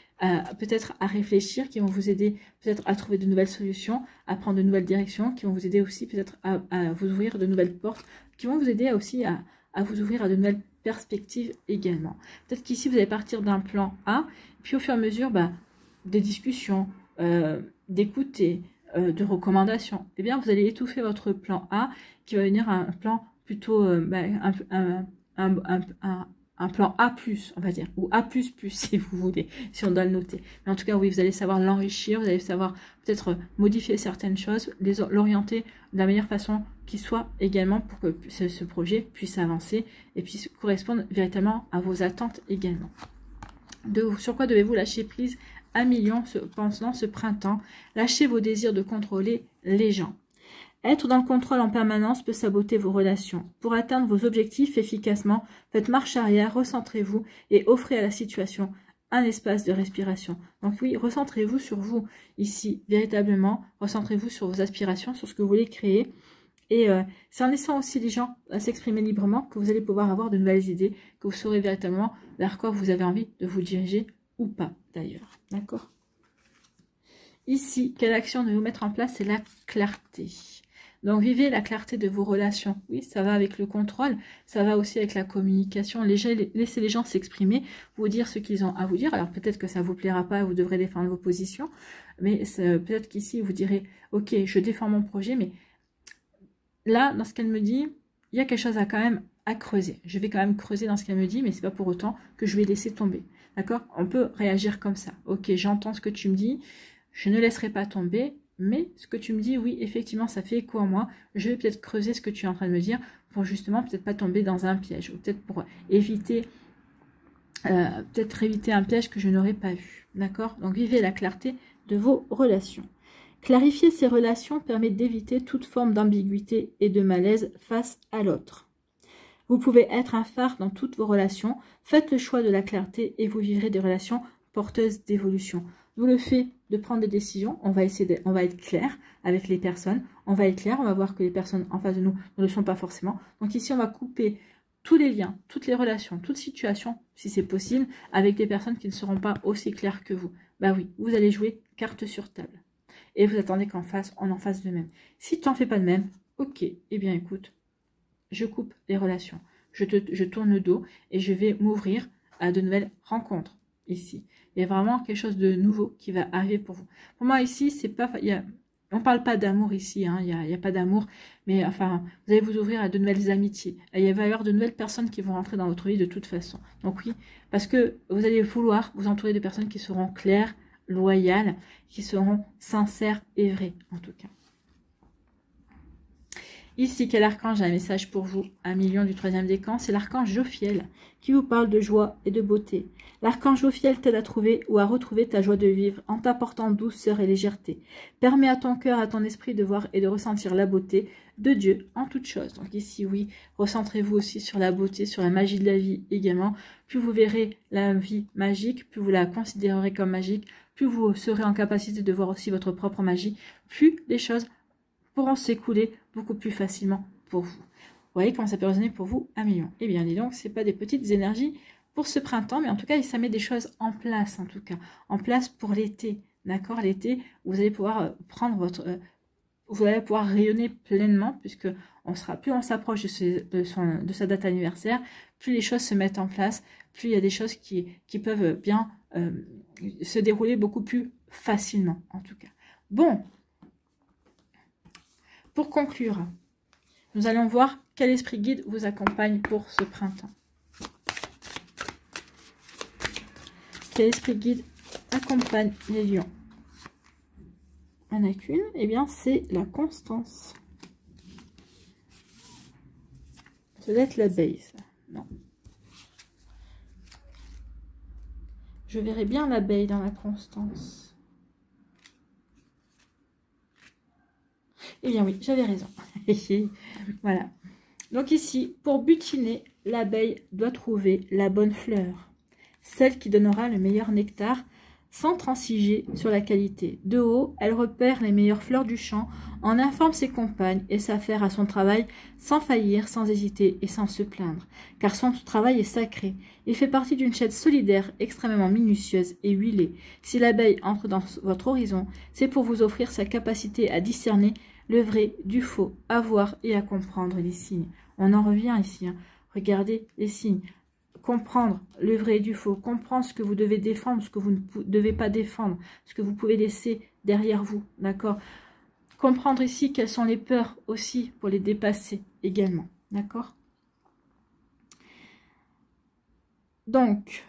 A: peut-être à réfléchir, qui vont vous aider peut-être à trouver de nouvelles solutions, à prendre de nouvelles directions, qui vont vous aider aussi peut-être à vous ouvrir de nouvelles portes, qui vont vous aider aussi à vous ouvrir à de nouvelles perspectives également. Peut-être qu'ici, vous allez partir d'un plan A, puis au fur et à mesure des discussions, d'écouter, de recommandations, eh bien, vous allez étouffer votre plan A, qui va venir un plan plutôt, un plan A+, on va dire, ou A++, si vous voulez, si on doit le noter. Mais en tout cas, oui, vous allez savoir l'enrichir, vous allez savoir peut-être modifier certaines choses, l'orienter de la meilleure façon qui soit également pour que ce projet puisse avancer et puisse correspondre véritablement à vos attentes également. Sur quoi devez-vous lâcher prise à millions pendant ce printemps? Lâchez vos désirs de contrôler les gens. Être dans le contrôle en permanence peut saboter vos relations. Pour atteindre vos objectifs efficacement, faites marche arrière, recentrez-vous et offrez à la situation un espace de respiration. Donc oui, recentrez-vous sur vous ici, véritablement. Recentrez-vous sur vos aspirations, sur ce que vous voulez créer. Et c'est en laissant aussi les gens s'exprimer librement que vous allez pouvoir avoir de nouvelles idées, que vous saurez véritablement vers quoi vous avez envie de vous diriger ou pas d'ailleurs. D'accord? Ici, quelle action devez-vous mettre en place? C'est la clarté. Donc, vivez la clarté de vos relations. Oui, ça va avec le contrôle, ça va aussi avec la communication. Laissez les gens s'exprimer, vous dire ce qu'ils ont à vous dire. Alors, peut-être que ça ne vous plaira pas, vous devrez défendre vos positions. Mais peut-être qu'ici, vous direz, ok, je défends mon projet, mais là, dans ce qu'elle me dit, il y a quelque chose quand même à creuser. Je vais quand même creuser dans ce qu'elle me dit, mais ce n'est pas pour autant que je vais laisser tomber. D'accord? On peut réagir comme ça. Ok, j'entends ce que tu me dis, je ne laisserai pas tomber, Mais ce que tu me dis, oui, effectivement, ça fait écho à moi. Je vais peut-être creuser ce que tu es en train de me dire pour justement peut-être pas tomber dans un piège ou peut-être pour éviter, un piège que je n'aurais pas vu. D'accord? Donc, vivez la clarté de vos relations. Clarifier ces relations permet d'éviter toute forme d'ambiguïté et de malaise face à l'autre. Vous pouvez être un phare dans toutes vos relations. Faites le choix de la clarté et vous vivrez des relations porteuses d'évolution. D'où le fait de prendre des décisions. On va être clair avec les personnes. On va être clair. On va voir que les personnes en face de nous ne le sont pas forcément. Donc ici, on va couper tous les liens, toutes les relations, toutes situations, si c'est possible, avec des personnes qui ne seront pas aussi claires que vous. Bah oui, vous allez jouer carte sur table. Et vous attendez qu'en face, on en fasse de même. Si tu n'en fais pas de même, ok, eh bien écoute, je coupe les relations. Je tourne le dos et je vais m'ouvrir à de nouvelles rencontres ici. Il y a vraiment quelque chose de nouveau qui va arriver pour vous. Pour moi ici, c'est pas, on ne parle pas d'amour ici, hein, il y a pas d'amour, mais enfin, vous allez vous ouvrir à de nouvelles amitiés. Et il va y avoir de nouvelles personnes qui vont rentrer dans votre vie de toute façon. Donc oui, parce que vous allez vouloir vous entourer de personnes qui seront claires, loyales, qui seront sincères et vraies, en tout cas. Ici, quel archange a un message pour vous? Un million du 3e décan, c'est l'archange Jophiel qui vous parle de joie et de beauté. L'archange Jophiel t'aide à trouver ou à retrouver ta joie de vivre en t'apportant douceur et légèreté. Permet à ton cœur, à ton esprit de voir et de ressentir la beauté de Dieu en toutes choses. Donc ici, oui, recentrez-vous aussi sur la beauté, sur la magie de la vie également. Plus vous verrez la vie magique, plus vous la considérerez comme magique, plus vous serez en capacité de voir aussi votre propre magie, plus les choses pourront s'écouler beaucoup plus facilement pour vous. Vous voyez comment ça peut résonner pour vous? Un million. Eh bien, dis donc, ce n'est pas des petites énergies pour ce printemps, mais en tout cas, ça met des choses en place, en tout cas. En place pour l'été, d'accord? L'été, vous allez pouvoir prendre votre... vous allez pouvoir rayonner pleinement, puisque plus on s'approche de sa date anniversaire, plus les choses se mettent en place, plus il y a des choses qui peuvent bien se dérouler beaucoup plus facilement, en tout cas. Bon, pour conclure, nous allons voir quel esprit guide vous accompagne pour ce printemps. Quel esprit guide accompagne les lions? Il n'y en a qu'une, eh bien c'est la constance. Ça doit être l'abeille, ça. Non. Je verrais bien l'abeille dans la constance. Eh bien oui, j'avais raison. Voilà. Donc ici, pour butiner, l'abeille doit trouver la bonne fleur. Celle qui donnera le meilleur nectar, sans transiger sur la qualité. De haut, elle repère les meilleures fleurs du champ, en informe ses compagnes et s'affaire à son travail sans faillir, sans hésiter et sans se plaindre. Car son travail est sacré. Il fait partie d'une chaîne solidaire extrêmement minutieuse et huilée. Si l'abeille entre dans votre horizon, c'est pour vous offrir sa capacité à discerner le vrai du faux, à voir et à comprendre les signes. On en revient ici. Hein. Regardez les signes. Comprendre le vrai du faux, comprendre ce que vous devez défendre, ce que vous ne devez pas défendre, ce que vous pouvez laisser derrière vous, d'accord? Comprendre ici quelles sont les peurs aussi pour les dépasser également, d'accord? Donc,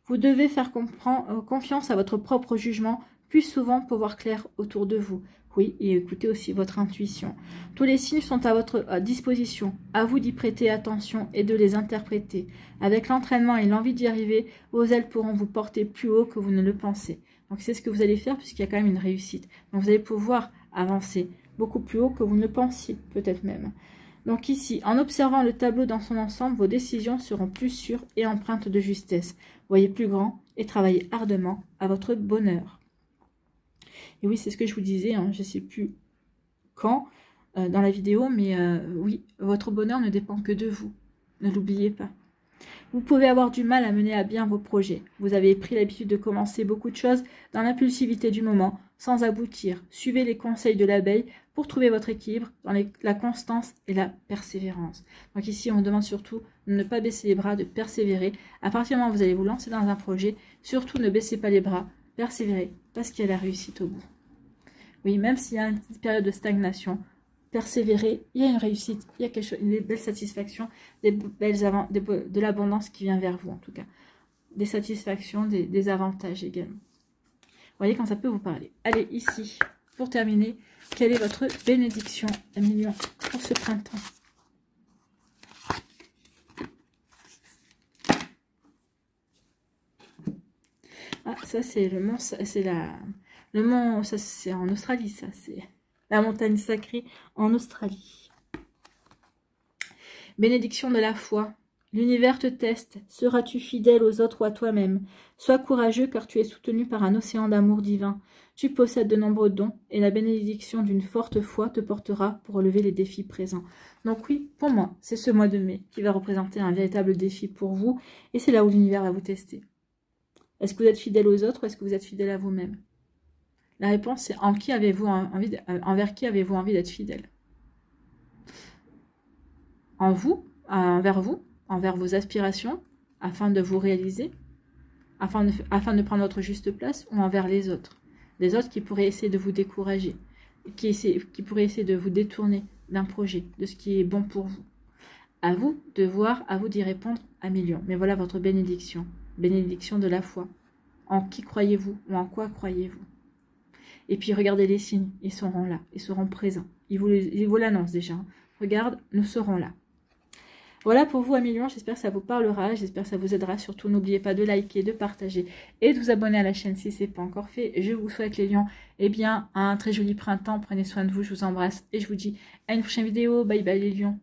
A: vous devez faire confiance à votre propre jugement, plus souvent pour voir clair autour de vous. Oui, et écoutez aussi votre intuition. Tous les signes sont à votre disposition. À vous d'y prêter attention et de les interpréter. Avec l'entraînement et l'envie d'y arriver, vos ailes pourront vous porter plus haut que vous ne le pensez. Donc c'est ce que vous allez faire puisqu'il y a quand même une réussite. Donc vous allez pouvoir avancer beaucoup plus haut que vous ne pensiez, peut-être même. Donc ici, en observant le tableau dans son ensemble, vos décisions seront plus sûres et empreintes de justesse. Voyez plus grand et travaillez ardemment à votre bonheur. Et oui, c'est ce que je vous disais, hein, je ne sais plus quand dans la vidéo, mais oui, votre bonheur ne dépend que de vous. Ne l'oubliez pas. Vous pouvez avoir du mal à mener à bien vos projets. Vous avez pris l'habitude de commencer beaucoup de choses dans l'impulsivité du moment, sans aboutir. Suivez les conseils de l'abeille pour trouver votre équilibre dans la constance et la persévérance. Donc ici, on demande surtout de ne pas baisser les bras, de persévérer. À partir du moment où vous allez vous lancer dans un projet, surtout ne baissez pas les bras, persévérez, parce qu'il y a la réussite au bout. Oui, même s'il y a une petite période de stagnation, persévérer, il y a une réussite, il y a quelque chose, des belles satisfactions, de l'abondance qui vient vers vous en tout cas. Des satisfactions, des avantages également. Vous voyez quand ça peut vous parler. Allez, ici, pour terminer, quelle est votre bénédiction, Million, pour ce printemps? Ah, ça c'est le mont, c'est le mont, ça c'est en Australie, ça c'est la montagne sacrée en Australie. Bénédiction de la foi. L'univers te teste. Seras-tu fidèle aux autres ou à toi-même? Sois courageux car tu es soutenu par un océan d'amour divin. Tu possèdes de nombreux dons et la bénédiction d'une forte foi te portera pour relever les défis présents. Donc oui, pour moi, c'est ce mois de mai qui va représenter un véritable défi pour vous et c'est là où l'univers va vous tester. Est-ce que vous êtes fidèle aux autres ou est-ce que vous êtes fidèle à vous-même? La réponse c'est envers qui avez-vous envie d'être fidèle? Envers vous, envers vos aspirations, afin de vous réaliser, afin de prendre votre juste place, ou envers les autres qui pourraient essayer de vous décourager, qui pourraient essayer de vous détourner d'un projet, de ce qui est bon pour vous. À vous de voir, à vous d'y répondre à millions. Mais voilà votre bénédiction de la foi. En qui croyez-vous ou en quoi croyez-vous? Et puis regardez les signes, ils seront là, ils seront présents. Ils vous l'annoncent déjà. Regarde, nous serons là. Voilà pour vous, Million, j'espère que ça vous parlera, j'espère que ça vous aidera. Surtout, n'oubliez pas de liker, de partager et de vous abonner à la chaîne si ce n'est pas encore fait. Je vous souhaite, les lions, eh bien, un très joli printemps. Prenez soin de vous, je vous embrasse et je vous dis à une prochaine vidéo. Bye bye, les lions.